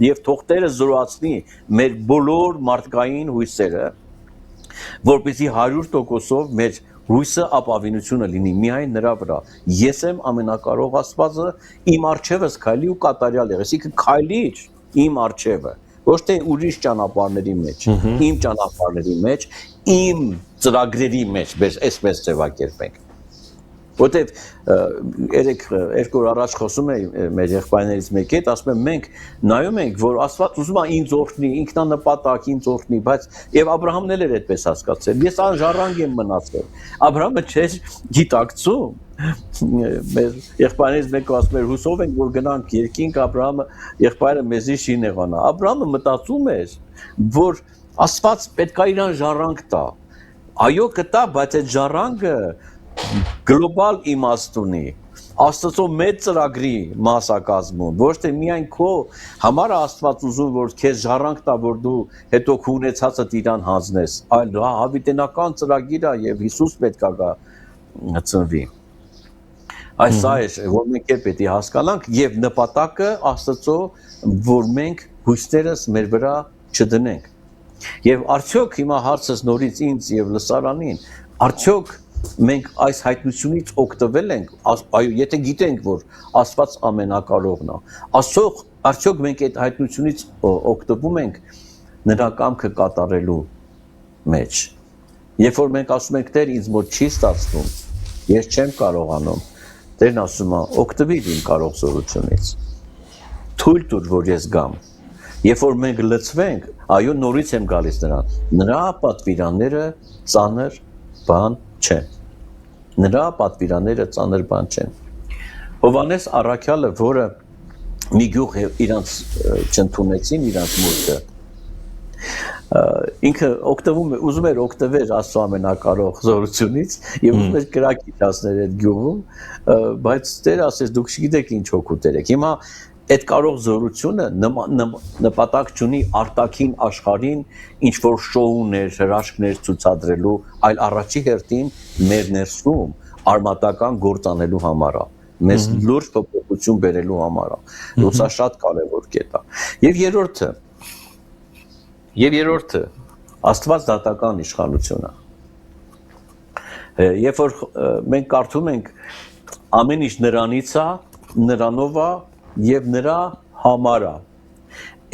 Speaker 2: եւ թող Տերը զորացնի մեր բոլոր մարդկային հույսերը որպեսզի 100%-ով մեր հույսը ապավինությունը լինի միայն նրա վրա ես եմ ամենակարող Աստվածը իմ առջևս քայլի ու կատարյալ եղես ինքը քայլիր իմ առջևը ոչ թե ուրիշ ճանապարհների մեջ իմ ճանապարհների մեջ իմ ծրագրերի մեջ այսպես ձևակերպենք որտեվ երեք օր առաջ խոսում էի մեր եղբայրներից մեկի հետ ասում եմ մենք նայում ենք որ Աստված ուզում է ինձ օրհնի ինքնանպատակ ինձ օրհնի բայց եւ Աբրահամն էլ էր այդպես հասկացել ես անժառանգ եմ մնացել Աբրահամը չէր գիտակցում մեր եղբայրներից մեկը ասում էր հուսով ենք որ գնանք երկինք Աբրահամը եղբայրը մեզի չի նեղանա Աբրահամը մտածում էր որ Աստված պետք է իրան ժառանգ տա այո կտա բայց այդ ժառանգը գլոբալ իմաստ ունի Աստծո մեծ ծրագրի մասնակազմում ոչ թե միայն քո համար Աստված ուզում որ քեզ ժառանգ տա որ դու հետո քո ունեցածդ իրան հանձնես այլ հավիտենական ծրագիր է եւ Հիսուս պետք է գա ծնվի այս սա է որ մենք պետք է հասկանանք եւ նպատակը Աստծո որ մենք հույսերս մեր վրա չդնենք եւ արդյոք հիմա հարցս նորից ինձ եւ լսարանին արդյոք մենք այս հայտնությունից օգտվել ենք այո եթե գիտենք որ Աստված ամենակարողն է արդյոք մենք այդ հայտնությունից օգտվում ենք նրա կամքը կատարելու մեջ երբ որ մենք ասում ենք Տեր ինձ մոտ չի ստացվում ես չեմ կարողանում Տերն ասում է օգտվիր իմ կարող զորությունից թույլ տուր որ ես գամ երբ որ մենք լցվենք այո նորից եմ գալիս նրան նրա պատվիրանները ծանր բան չեն նրա պատվիրանները ծանր բան չեն Հովհաննես առաքյալը որը մի գյուղ իրանց չընդունեցին իրանց մուտքը ինքը օգտվում է ուզում էր օգտվել Աստծո ամենակարող զորությունից եւ ուզում էր կրակի դասներ այդ գյուղում բայց Տերը ասեց դուք չգիտեք ինչ հոգուտեր եք հիմա այդ կարող զորությունը նպատակ չունի արտաքին աշխարհին ինչ որ շոուներ, հրաշքներ ցուցադրելու, այլ առաջի հերթին մեր ներսում արմատական գործ անելու համար է, մեզ լուրջ փոփոխություն բերելու համար է։ Սա շատ կարևոր կետ է։ Եվ երրորդը Աստված դատական իշխանություն է։ Երբ որ մենք կարդում ենք ամեն ինչ նրանից է, նրանով է եւ նրա համար է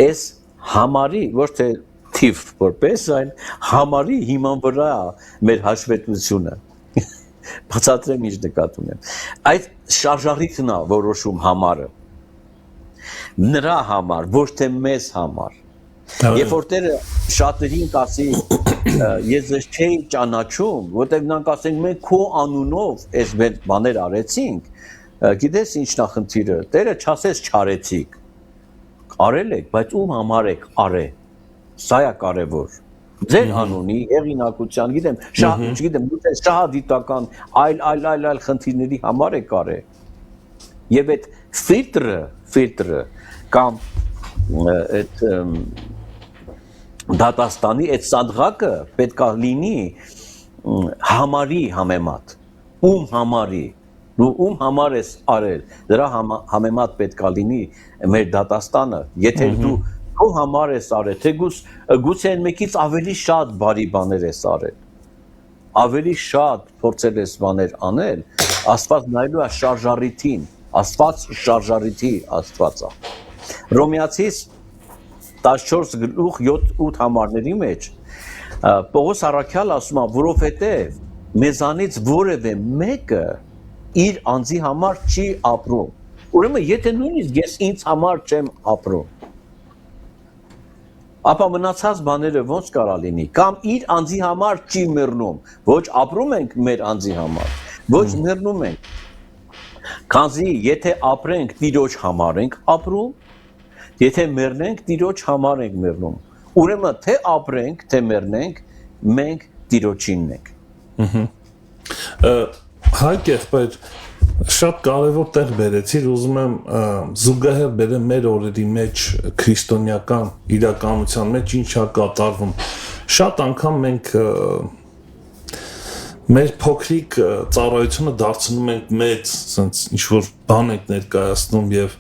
Speaker 2: այս համարի ոչ թե թիվ որպես այն համարի հիման վրա մեր հաշվետվությունը բացատրեմ ինչ նկատի ունեմ այդ շարժառիթն է որոշում համարը նրա համար ոչ թե մեզ համար երբ որ Տերը շատերին կասի ես ձեզ չէի ճանաչում որտեղ նրանք ասեն մենք քո անունով այս բաներ արեցինք գիտես ինչ նախնդիրը Տերը չասես չարեցիք արել եք բայց ում համար եք արել սա է կարևոր ձեր անունի հեղինակության գիտեմ չգիտեմ դու շահադիտական այլ խնդիրների համար եք արել եւ այդ ֆիլտրը կամ այդ դատաստանի այդ սանդղակը պետք է լինի համարի համեմատ ում համարի դու ում համար ես արել դրա համեմատ պետք է լինի մեր դատաստանը եթե դու քո համար ես արել թե գուցե այն մեկից ավելի շատ բարի բաներ ես արել ավելի շատ փորձել ես բաներ անել Աստված նայելու է շարժառիթին Աստված շարժարիթի Աստված է։ Ռոմեացիս 14:7-8 համարների մեջ Պողոս առաքյալ ասում է, որովհետև մեզանից որևէ մեկը իր անձի համար չի ապրում։ Ուրեմն եթե նույնիսկ ես ինձ համար չեմ ապրում, ապա մնացած բաները ոնց կարա լինի, կամ իր անձի համար չի մեռնում, ոչ ապրում ենք մեր անձի համար, ոչ մեռնում ենք։ Քանզի եթե ապրենք, Տիրոջ համար ենք ապրում, եթե մեռնենք, Տիրոջ համար ենք մեռնում։ Ուրեմն թե ապրենք, թե մեռնենք, մենք Տիրոջինն ենք։
Speaker 1: Հայկ եղբայր, շատ կարևոր տեղ բերեցիր, ուզում եմ զուգահեռ բերեմ մեր օրերի մեջ քրիստոնեական իրականության մեջ ինչ է կատարվում։ Շատ անգամ մենք մեր փոքրիկ ծառայությունը դարձնում ենք մեծ, ասենց ինչ-որ բան ենք ներկայացնում եւ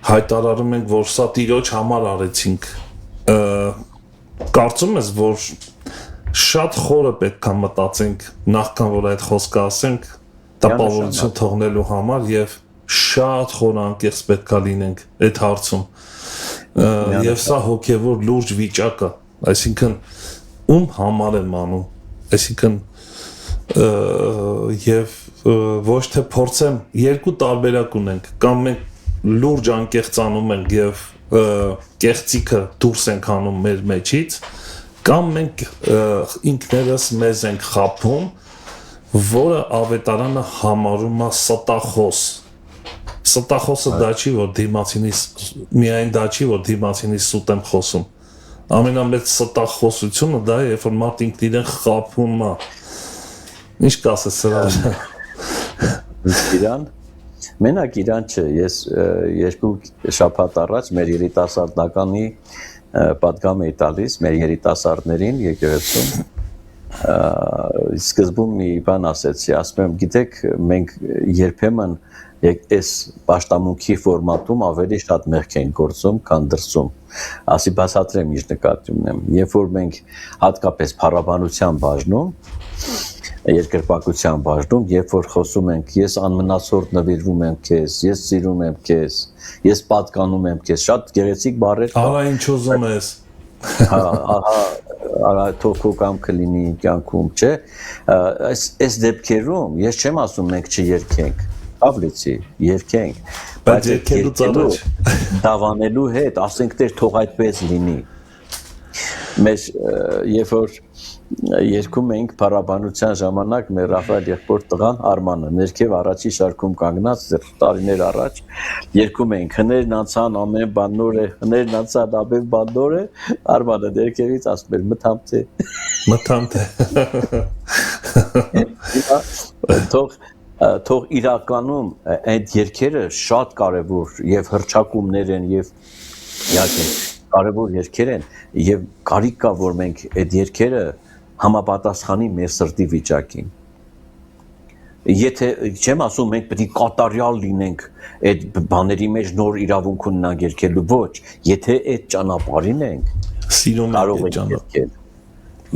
Speaker 1: հայտարարում ենք, որ սա Տիրոջ համար արեցինք։ Կարծում ես, որ շատ խորը պետք է մտածենք նախքան որ այդ խոսքը ասենք տպավորություն թողնելու համար եւ շատ խոր անկեղծ պետք է լինենք այդ հարցում եւ սա հոգեվոր լուրջ վիճակ է, այսինքն ում համար եմ անում, այսինքն եւ ոչ թե փորձեմ երկու տարբերակ ունենք, կամ մենք լուրջ անկեղծանում ենք եւ կեղծիքը դուրս ենք անում մեր մեջից, կամ մենք ինքներս մեզ ենք խաբում, որը ավետարանը համարում է ստախոս։ Ստախոսը դա չի, որ դիմացինից միայն դա չի, որ դիմացինից սուտ եմ խոսում։ Ամենամեծ ստախոսությունը դա է, երբ որ մարդ ինքն իրեն խաբում է։ Ինչ կասես սրա։
Speaker 2: Իրան մենակ իրան չէ, ես երկու շաբաթ առաջ մեր երիտասարդականի պատգամ էի տալիս մեր երիտասարդներին եկեղեցում սկզբում մի բան ասեցի, ասում եմ, գիտեք, մենք երբեմն այս պաշտամունքի ֆորմատում ավելի շատ մեղք ենք գործում, քան դրսում։ Ասի բացատրեմ ինչ նկատի ունեմ։ Երբ որ մենք հատկապես փառաբանության բաժնում, երկրպագության բաժնում, երբ որ խոսում ենք, ես անմնացորդ նվիրվում եմ քեզ, ես սիրում եմ քեզ, ես պատկանում եմ քեզ, շատ գեղեցիկ բառեր կան։
Speaker 1: Արա ինչ ուզում ես։
Speaker 2: Արա թոքո կամքը լինի կյանքում, չէ։ Այս դեպքերում ես չեմ ասում մենք չերկենք, Պավլիցի, երկենք,
Speaker 1: բայց երկելուց առաջ
Speaker 2: դավանելու հետ, ասենք դեր թող այդպես լինի։ Մեր երբ որ երկում էինք փառաբանության ժամանակ մեր Ռաֆայել եղբոր տղան Արմանը ներքև առաջի շարքում կանգնած տարիներ առաջ երկում էինք հներն անցան ամեն բան նոր է հներն անցան ամեն բան նոր է Արմանը ներքևից ասում էր մթամ թե թող իրականում այդ երգերը շատ կարևոր եւ հռչակումներ են եւ իհարկե կարևոր երգեր են եւ կարիք կա որ մենք այդ երգերը համապատասխանի մեր սրտի վիճակին։ Եթե չեմ ասում մենք պետք է կատարյալ լինենք այդ բաների մեջ նոր իրավունք ունենանք երգելու, ոչ, եթե այդ ճանապարհին ենք,
Speaker 1: սիրում
Speaker 2: կարող ենք երգել։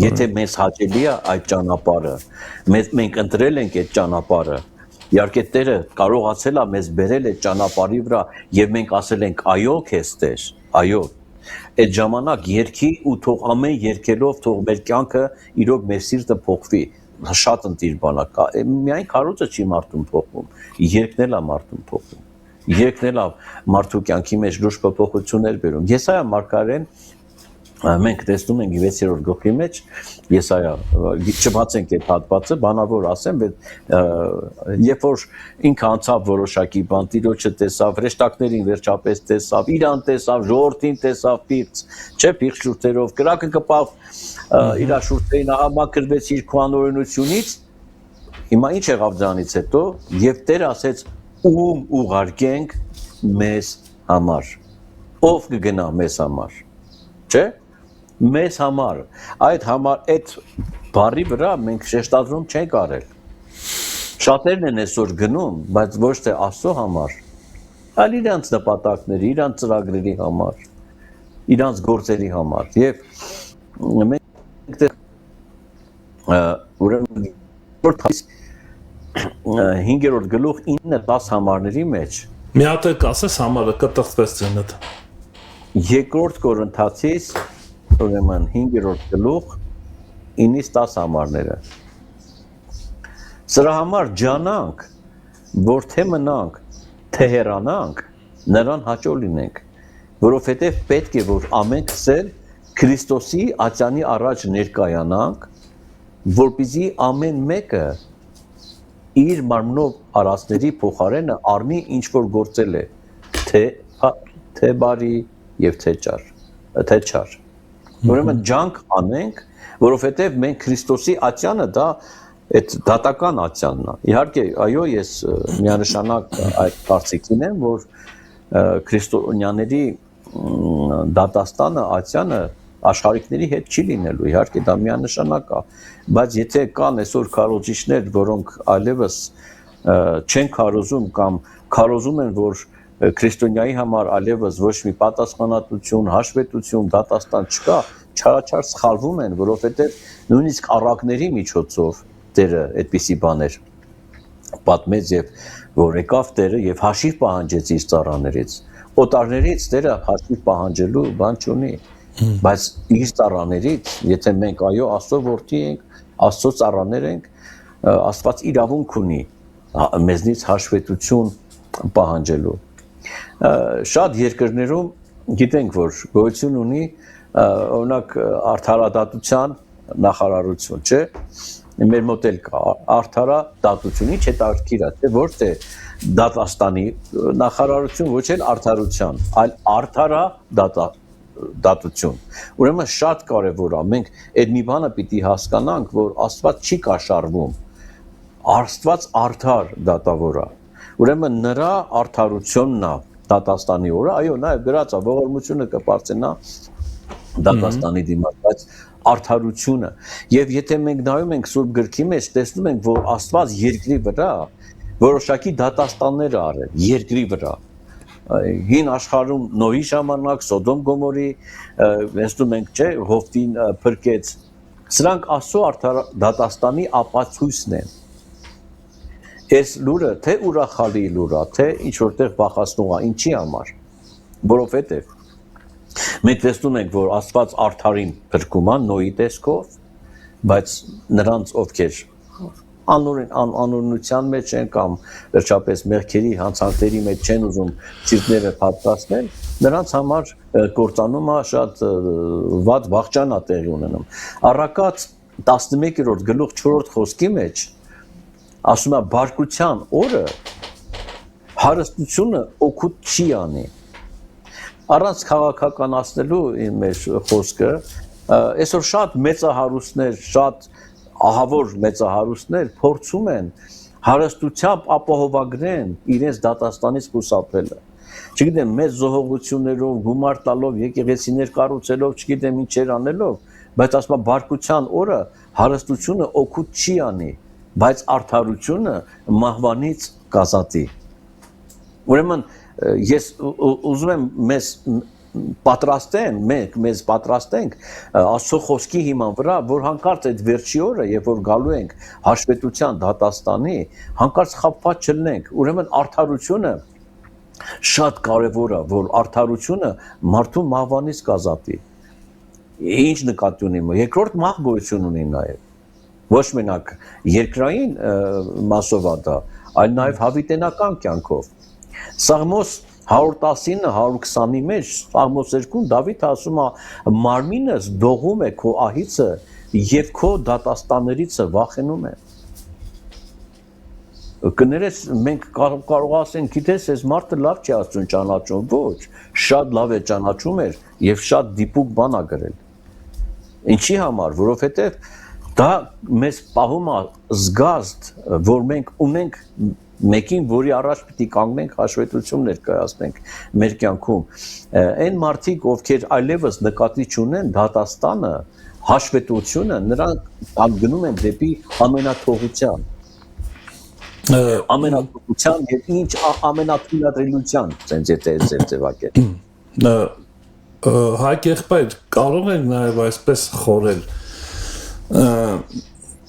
Speaker 2: Եթե մեզ հաճելի է այդ ճանապարհը, մենք ընտրել ենք այդ ճանապարհը, իհարկե Տերը կարողացել է մեզ բերել այդ ճանապարհի վրա եւ մենք ասել ենք այո քեզ Տեր, այո այդ ժամանակ երկի ու թող ամեն երկելով թող մեր կյանքը իրոք մեր սիրտը փոխվի շատ ընտիր բան կա միայն քարոզը չի մարդուն փոխվում երկնել է մարդուն փոխվում երկնել է մարդու կյանքի մեջ լուրջ փոփոխություններ բերում Եսայա մարգարեն մենք տեսնում ենք 6-րդ գլխի մեջ Եսայա չբացենք այդ հատվածը բանավոր ասեմ երբ որ ինքը անցավ որոշակի բան տիրոջը տեսավ հրեշտակներին վերջապես տեսավ իրան տեսավ ժողովրդին տեսավ պիղծ չէ պիղծ շուրթերով կրակը կպավ իր շուրթերին համակրվեց իր քանորությունից հիմա ինչ եղավ դրանից հետո եւ Տեր ասեց ում ուղարկենք մեզ համար ով կգնա մեզ համար չէ մեզ համար այդ բառի վրա մենք շեշտադրում չենք արել շատերն են այսօր գնում բայց ոչ թե Աստծո համար այլ իրանց նպատակների իրանց ծրագրերի համար իրանց գործերի համար եւ մենք ուրեմն 5-րդ գլուխ 9-10 համարների մեջ
Speaker 1: մի հատ կասես համարը կտրտվեց ձենդ
Speaker 2: երկրորդ Կորինթացիս ուրեմն 5-րդ գլուխ 9-ից 10 համարները Սրա համար ջանանք որ թե մնանք թե հեռանանք նրան հաճո լինենք որովհետև պետք է որ ամենքս էլ Քրիստոսի ատյանի առաջ ներկայանանք որպեսզի ամեն մեկը իր մարմնով արածների փոխարենը առնի ինչ որ գործել է թե բարի եւ թե չար ուրեմն ջանք անենք որովհետեւ մենք Քրիստոսի ատյանը դա այդ դատական ատյանն է իհարկե այո ես միանշանակ այդ կարծիքին եմ որ քրիստոնյաների դատաստանը ատյանը աշխարհիկների հետ չի լինելու իհարկե դա միանշանակ է բայց եթե կան այսօր քարոզիչներ որոնք այլևս չեն քարոզում կամ քարոզում են որ քրիստոնյայի համար այլևս ոչ մի պատասխանատվություն հաշվետվություն դատաստան չկա չարաչար սխալվում են որովհետև նույնիսկ առակների միջոցով Տերը այդպիսի բաներ պատմեց եւ որ եկավ Տերը եւ հաշիվ պահանջեց իր ծառաներից օտարներից Տերը հաշիվ պահանջելու բան չունի բայց իր ծառաներից եթե մենք այո Աստծո որդի ենք Աստծո ծառաներ ենք Աստված իրավունք ունի մեզնից հաշվետվություն պահանջելու շատ երկրներում գիտենք որ գոյություն ունի օրինակ արդարադատության նախարարություն չէ մեր մոտ էլ կա արդարադատություն ինչ է տարքիրա թե ոչ թե դատաստանի նախարարություն ոչ էլ արդարության այլ արդարադատություն ուրեմն շատ կարևոր է մենք այդ մի բանը պիտի հասկանանք որ Աստված չի կաշառվում Աստված արդար դատավոր է ուրեմն նրա արդարությունն է դատաստանի օրը այո նաև գրած է ողորմությունը կպարծենա դատաստանի դիմաց բայց արդարությունը եւ եթե մենք նայում ենք Սուրբ գրքի մեջ տեսնում ենք որ Աստված երկրի վրա որոշակի դատաստաններ արել երկրի վրա հին աշխարհում Նոյի ժամանակ Սոդոմ Գոմորի տեսնում ենք չէ Հովտին փրկեց սրանք Աստծո արդար դատաստանի ապացույցն են այս լուրը թե ուրախալի լուր է թե ինչ որտեղ բախացնող է ինչի համար որովհետեւ մենք տեսնում ենք որ Աստված արդարին փրկում է Նոյի տեսքով բայց նրանց ովքեր անօրինության մեջ են կամ վերջապես մեղքերի հանցանքների մեջ չեն ուզում սիրտները պատրաստել նրանց համար կործանումը շատ վատ վախճան է տեղի ունենում առակած 11-րդ գլուխ 4-րդ խոսքի մեջ ասում է բարկության օրը հարստությունը օգուտ չի անի առանց քաղաքականացնելու մեր խոսքը այսօր շատ մեծահարուստներ շատ ահավոր մեծահարուստներ փորձում են հարստությամբ ապահովագրեն իրենց դատաստանից խուսափելը չգիտեմ մեծ զոհողություններով գումար տալով եկեղեցիներ կառուցելով չգիտեմ ինչեր անելով բայց ասում եմ բարկության օրը հարստությունը օգուտ չի անի բայց արդարությունը մահվանից կազատի ուրեմն ես ուզում եմ մեզ պատրաստեն մենք մեզ պատրաստենք Աստծո խոսքի հիման վրա որ հանկարծ այդ վերջի օրը երբ որ գալու ենք հաշվետվության դատաստանի հանկարծ խաբված չլինենք ուրեմն արդարությունը շատ կարևոր է որ արդարությունը մարդու մահվանից կազատի ինչ նկատի ունի երկրորդ մահ գոյություն ունի նաև ոչ մենակ երկրային մասով դա այլ նաև հավիտենական կյանքով Սաղմոս 119 120-ի մեջ Սաղմոս 2-ում Դավիթը ասում է մարմինս դողում է քո ահիցը եւ քո դատաստաններից վախենում է կներես մենք կարող ասենք գիտես այս մարդը լավ չի Աստծուն ճանաչում ոչ շատ լավ է ճանաչում էր եւ շատ դիպուկ բան ա գրել ինչի համար որովհետեւ դա մեզ պահում է զգաստ որ մենք ունենք մեկին որի առաջ պիտի կանգնենք հաշվետվություն ներկայացնենք մեր կյանքում այն մարդիկ ովքեր այլևս նկատի չունեն դատաստանը հաշվետվությունը նրանք գնում են դեպի ամենաթողության ամենաթողության եւ ինչ ամենաթույլատրելիության sense եթե ձևակերպել
Speaker 1: հայ եղբայր կարող են նաեւ այսպես խորել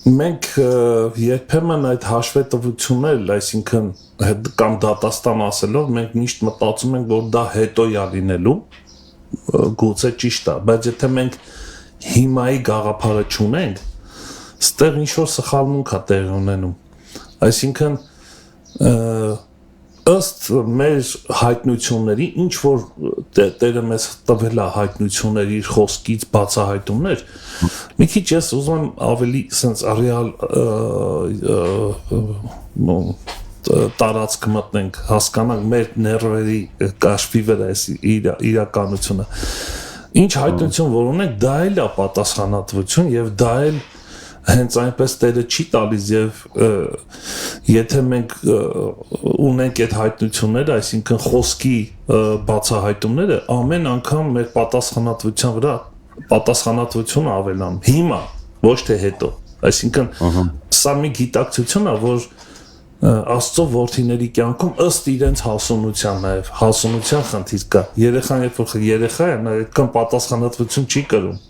Speaker 1: մենք երբեմն այդ հաշվետվություններ, այսինքն կամ դատաստան ասելով, մենք միշտ մտածում ենք, որ դա հետո է լինելու, գուցե ճիշտ է, բայց եթե մենք հիմայի գաղափարը չունենք, ստեղ ինչ-որ սխալմունք է տեղի ունենում, այսինքն ըստ մեր հայտնությունների, ինչ որ Տերը մեզ տվել է հայտնություններ իր խոսքից բացահայտումներ, մի քիչ ես ուզում եմ ավելի sense real տարածք մտնենք, հասկանանք մեր ներվերի կաշվի վրա իրականությունը։ Ինչ հայտնություն որ ունենք, դա էլ է պատասխանատվություն եւ դա էլ հենց այնպես Տերը չի տալիս եւ եթե մենք ունենք այդ հայտնությունները, այսինքն խոսքի բացահայտումները, ամեն անգամ մեր պատասխանատվության վրա պատասխանատվությունը ավելանում։ Հիմա, ոչ թե հետո։ Այսինքն սա մի գիտակցություն է, որ Աստծո որդիների կյանքում ըստ իրենց հասունության նաև հասունության խնդիր կա։ Երեխան երբ որ երեխա է, նա այդքան պատասխանատվություն չի կրում։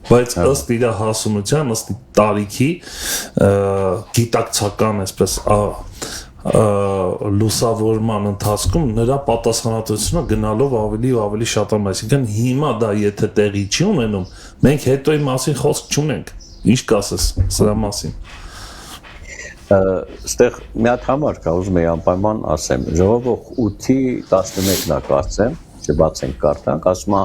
Speaker 1: Բայց ըստ իր հասունության, ըստ տարիքի գիտակցական այսպես լուսավորման ընթացքում նրա պատասխանատվությունը գնալով ավելի ու ավելի շատանում, այսինքն հիմա դա եթե տեղի չի ունենում, մենք հետոյի մասին խոսք չունենք։ Ինչ կասես սրա մասին։
Speaker 2: Ստեղ մի հատ համար կա, ուզում եմ անպայման ասեմ, Ժողովող 8:11-ն է կարծեմ, չբացենք կարդանք, ասում է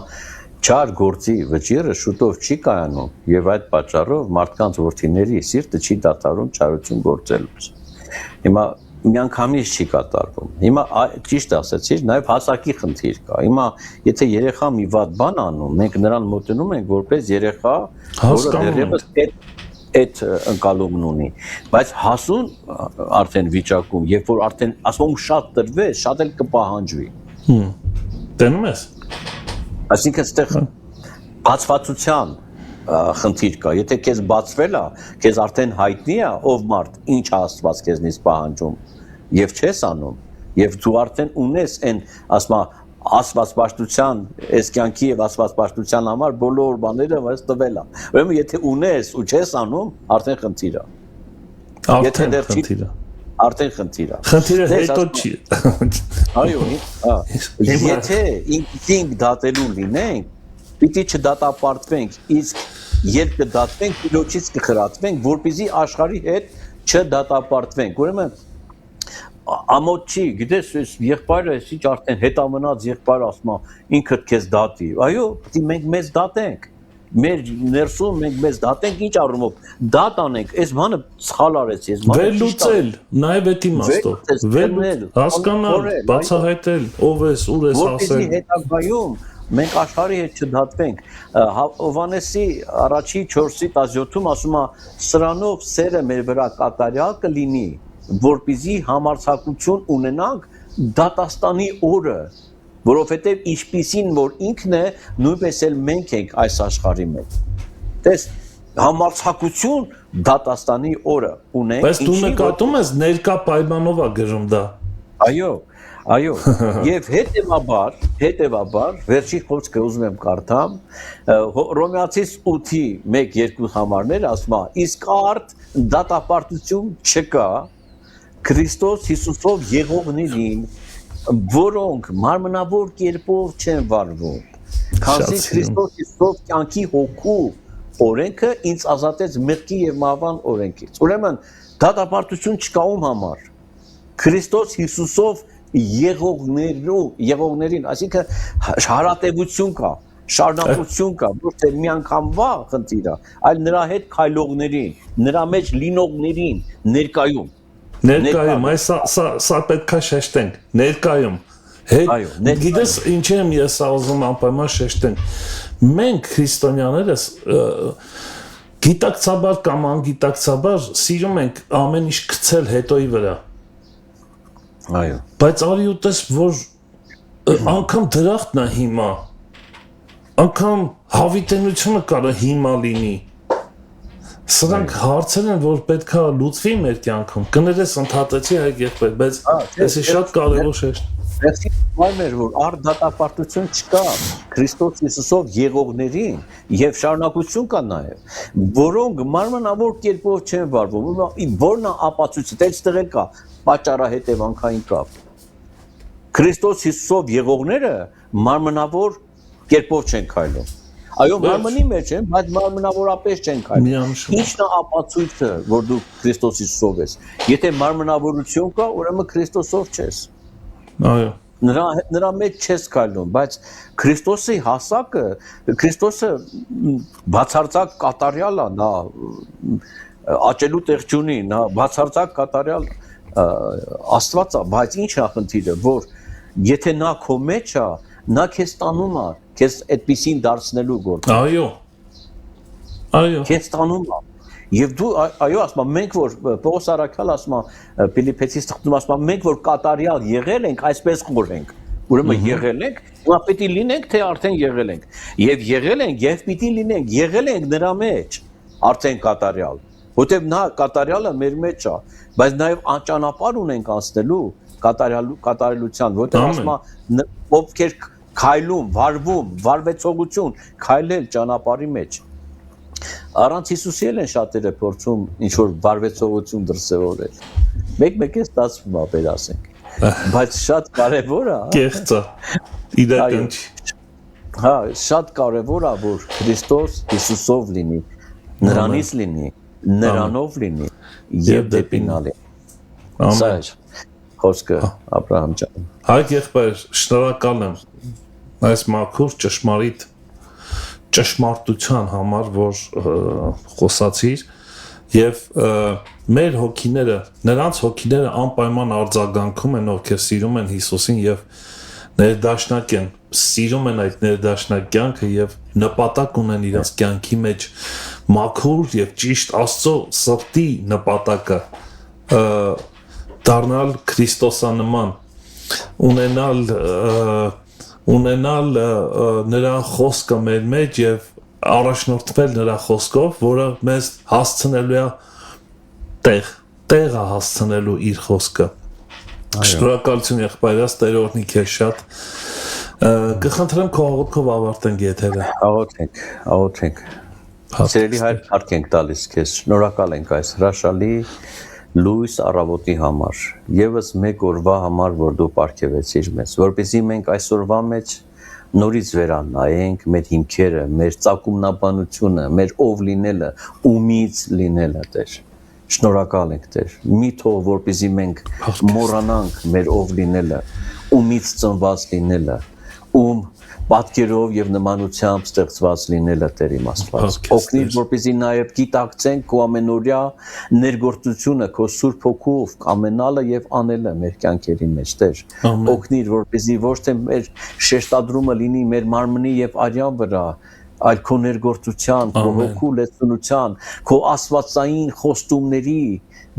Speaker 2: չար գործի վճիռը շուտով չի կայանում եւ այդ պատճառով մարդկանց որդիների սիրտը չի դադարում չարություն գործելուց։ Հիմա միանգամից չի կատարվում։ Հիմա ճիշտ ասացիր, նաեւ հասակի խնդիր կա։ Հիմա եթե երեխա մի վատ բան անում, մենք նրան մոտենում ենք որպես երեխա, որը դեռևս այդ ընկալումն ունի, բայց հասուն արդեն վիճակում, երբ որ արդեն ասում շատ տրվեց, շատ էլ կպահանջվի։
Speaker 1: Տենում ես։
Speaker 2: Այսինքն այստեղ բացվածության խնդիր կա։ Եթե քեզ բացվել է, քեզ արդեն հայտնի է, ով մարդ ինչ Աստված քեզնից պահանջում, եւ չես անում, եւ դու արդեն ունես այն, ասма աստվածպաշտության, այս կյանքի եւ աստվածպաշտության համար բոլոր բաները մեզ տվել է։ Ուրեմն եթե ունես ու չես անում, արդեն խնդիր է։
Speaker 1: Արդեն խնդիր է։
Speaker 2: Արդեն խնդիր է։
Speaker 1: Խնդիրը հետո չի։
Speaker 2: Այո, եթե ինքնին դատելու լինենք, պիտի չդատապարտվենք, իսկ երբ կդատվենք, Տիրոջից կխրատվենք, որպեսզի աշխարհի հետ չդատապարտվենք։ Ուրեմն ամոթ չի, գիտես, այս եղբայրը, այսինչ արդեն հետամնաց եղբայրը ասում է, ինքդ քեզ դատի։ Այո, պիտի մենք մեզ դատենք։ Մեր ներսում մենք մեզ դատենք ինչ առումով, դատ անենք, այս բանը սխալ արեցի, այս բանը
Speaker 1: վերլուծել, նաև այդ իմաստով, վերլուծել, հասկանալ, բացահայտել, ով ես, ուր ես ասել։
Speaker 2: Որպեսզի հետագայում մենք աշխարհի հետ չդատվենք։ Հովհաննեսի առաջի 4:17-ում ասում է, սրանով սերը մեր վրա կատարյալ կլինի, որպեսզի համարձակություն ունենանք դատաստանի օրը, որովհետև ինչպիսին որ ինքն է, նույնպես էլ մենք ենք այս աշխարհի մեջ։ Տես համարձակություն դատաստանի օրը ունենք։
Speaker 1: Բայց դու նկատում ես ներկա պայմանով է գրում դա։
Speaker 2: Այո, եւ հետեւաբար վերջի խոսքը ուզում եմ կարդամ, Հռոմեացիս 8:1-2 համարներ ասում է, իսկ արդ դատապարտություն չկա Քրիստոս Հիսուսով եղողներին, որոնք մարմնավոր կերպով չեն վարվում, քանզի Քրիստոս Հիսուսով կյանքի հոգու օրենքը ինձ ազատեց մեղքի եւ մահվան օրենքից։ Ուրեմն դատապարտություն չկա ում համար։ Քրիստոս Հիսուսով եղողներին, այսինքն հարատևություն կա, շարունակություն կա, ոչ թե միանգամվա խնդիր է, այլ նրա հետ քայլողներին, նրա մեջ լինողներին ներկայում։
Speaker 1: Ներկայում, սա պետք է շեշտենք, ներկայում, գիտես ինչ եմ ես ուզում անպայման շեշտենք, մենք քրիստոնյաներս գիտակցաբար կամ անգիտակցաբար սիրում ենք ամեն ինչ գցել հետոյի վրա, բայց արի ու տես, որ անգամ դրախտն է հիմա, անգամ հավիտենությունը կարա հիմա լինի, սրանք հարցեր են, որ պետք է լուծվի մեր կյանքում, կներես ընդհատեցի հայ եղբայր, բայց այսի շատ կարևոր շեշտ։
Speaker 2: Այսի մայր որ առ դատապարտություն չկա Քրիստոս Հիսուսով եղողներին եւ շարունակություն կա նաեւ որոնք մարմնավոր կերպով չեն վարվում որն ապացույցը այստեղ էլ կա պատճառահետևանքային կապ Քրիստոս Հիսուսով եղողները մարմնավոր կերպով չեն քայլում այո մարմնի մեջ են բայց մարմնավորապես չեն քայլում ինչն է ապացույցը որ դու Քրիստոս Հիսուսով ես եթե մարմնավորություն կա ուրեմն Քրիստոսով չես
Speaker 1: այո
Speaker 2: նրա մեջ չես քայլում բայց Քրիստոսի հասակը Քրիստոսը բացարձակ կատարյալ է նա աճելու տեղ չունի նա բացարձակ կատարյալ Աստված է բայց ինչ է խնդիրը որ եթե նա քո մեջ է նա քեզ տանում է քեզ այդպեսին դարձնելու գործ այո քեզ տանում է եւ դու այո ասում մենք որ Պողոս Արաքյալը ասում Ֆիլիպեցիս թղթում ասում մենք որ կատարյալ եղել ենք այսպես խորենք ուրեմն եղել ենք հիմա պիտի լինենք թե արդեն եղել ենք եւ եղել ենք եւ պիտի լինենք եղել ենք նրա մեջ արդեն կատարյալ որտեւ նա կատարյալը մեր մեջ է բայց նաեւ ճանապարհ ունենք անցնելու կատարելության որտեւ ասում ովքեր քայլում վարվում վարվեցողություն քայլել ճանապարհի մեջ առանց Հիսուսի են շատերը փորձում ինչ որ վարվեցողություն դրսևորել մեկ է ստացվում է բեր ասենք բայց շատ կարևոր է
Speaker 1: կեղծ է իրական
Speaker 2: հա շատ կարևոր է որ Քրիստոս Հիսուսով լինի նրանից լինի նրանով լինի եւ դեպի նա լինի սա խոսքը Աբրահամ ջան
Speaker 1: հայր եղբայր շնորհակալ եմ այս մաքուր ճշմարտության համար որ խոսացիր եւ մեր հոգիները նրանց հոգիները անպայման արձագանքում են ովքեր սիրում են Հիսուսին եւ ներդաշնակ են սիրում են այդ ներդաշնակ կյանքը եւ նպատակ ունեն իրենց կյանքի մեջ մաքուր եւ ճիշտ Աստծո սրտի նպատակը դառնալ Քրիստոսանման ունենալ նրա խոսքը մեր մեջ եւ առաջնորդվել նրա խոսքով, որը մեզ հասցնելու է տեղը հասցնելու իր խոսքը։ Շնորհակալություն եղբայրս, Տեր օրհնի քեզ շատ։ Կխնդրեմ քո աղոթքով ավարտենք եթերը։
Speaker 2: Աղոթենք։ Սիրելի հայր, հարկ ենք տալիս քեզ։ Շնորհակալ ենք այս հրաշալի լույս առավոտի համար եւս մեկ օրվա համար որ դու ապարգևեցիր մեզ որպեսզի մենք այսօրվա մեջ նորից վերանայենք մեր հիմքերը մեր ծագումնաբանությունը մեր ով լինելը ումից լինելը Տեր շնորհակալ ենք Տեր մի թող որպեսզի մենք մոռանանք մեր ով լինելը ումից ծնված լինելը ում պատկերով եւ նմանությամբ ստեղծված լինելը Տեր իմ Աստված օգնիր որպեսզի նաեւ գիտակցենք քո ամենօրյա ներգործությունը քո Սուրբ Հոգով կամենալը եւ անելը մեր կյանքերի մեջ Տեր օգնիր որպեսզի ոչ թե մեր շեշտադրումը լինի մեր մարմնի եւ արյան վրա այլ քո ներգործության քո հոգու լեցունության քո աստվածային խոստումների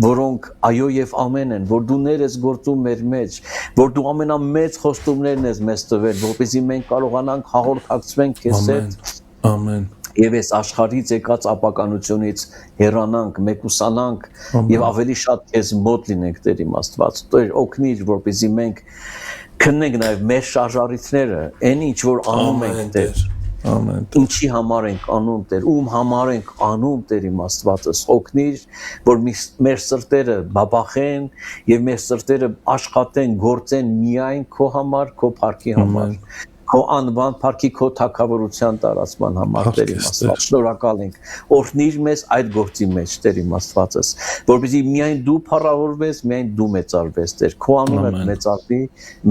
Speaker 2: որոնք այո եւ ամեն են որ դու ներես գործում մեր մեջ որ դու ամենամեծ խոստումներն ես մեզ տվել որպեսզի մենք կարողանանք հաղորդակցվենք քեզ հետ
Speaker 1: ամեն
Speaker 2: եւ այս աշխարհից եկած ապականությունից հեռանանք մեկուսանանք եւ ավելի շատ քեզ մոտ լինենք Տեր իմ Աստված Տեր օգնիր որպեսզի մենք քննենք նաեւ մեր շարժառիթները այն ինչ որ անում ենք Տեր
Speaker 1: Ամեն
Speaker 2: ինչի համար ենք անում Տեր ում համար ենք անում Տեր իմ Աստվածս օգնիր որ մեր սրտերը բաբախեն եւ մեր սրտերը աշխատեն գործեն միայն քո համար քո փառքի համար քո անվան փառքի քո թագավորության տարածման համար Տեր իմ Աստված շնորհակալ ենք օրհնիր մեզ այդ գործի մեջ Տեր իմ Աստվածս որպեսզի միայն դու փառավորվես միայն դու մեծարվես Տեր քո անունը մեծարվի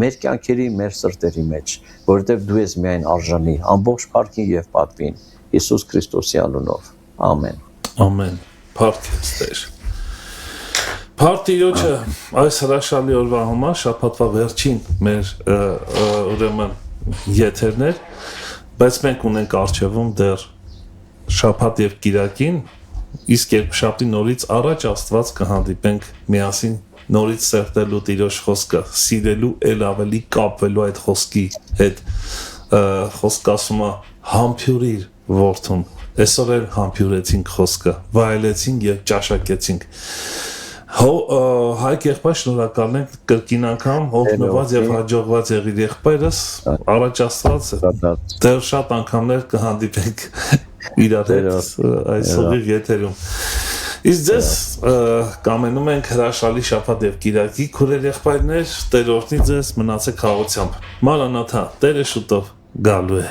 Speaker 2: մեր կյանքերի մեր սրտերի մեջ որովհետև դու ես միայն արժանի ամբողջ փառքին եւ պատվին Հիսուս Քրիստոսի անունով ամեն
Speaker 1: ամեն փառք Տեր Փառք այս հրաշալի օրվա համար շաբաթվա վերջին մեր ուրեմն եթերներ բայց մենք ունենք արժևում դեռ շաբաթ եւ կիրակին իսկ երկշաբթի նորից առաջ Աստված կհանդիպենք միասին նորից սերտելու Տիրոջ խոսքը սիրելու ել ավելի կապվելու այդ խոսքի հետ խոսքը ասում է համբյուրիր որդուն այսօր էլ համբյուրեցինք խոսքը վայելեցինք եւ ճաշակեցինք Հայկ եղբայր շնորհակալ ենք կրկին անգամ հոգնված եւ հաջողված եղիր եղբայրս առաջ Աստված դեռ շատ անգամներ կհանդիպենք իրար հետ այս ուղիղ եթերում իսկ ձեզ կամենում ենք հրաշալի շաբաթ եւ կիրակի քուրեր եղբայրներ Տեր օրհնի ձեզ մնացեք խաղաղությամբ Մարանաթա Տերը շուտով գալու է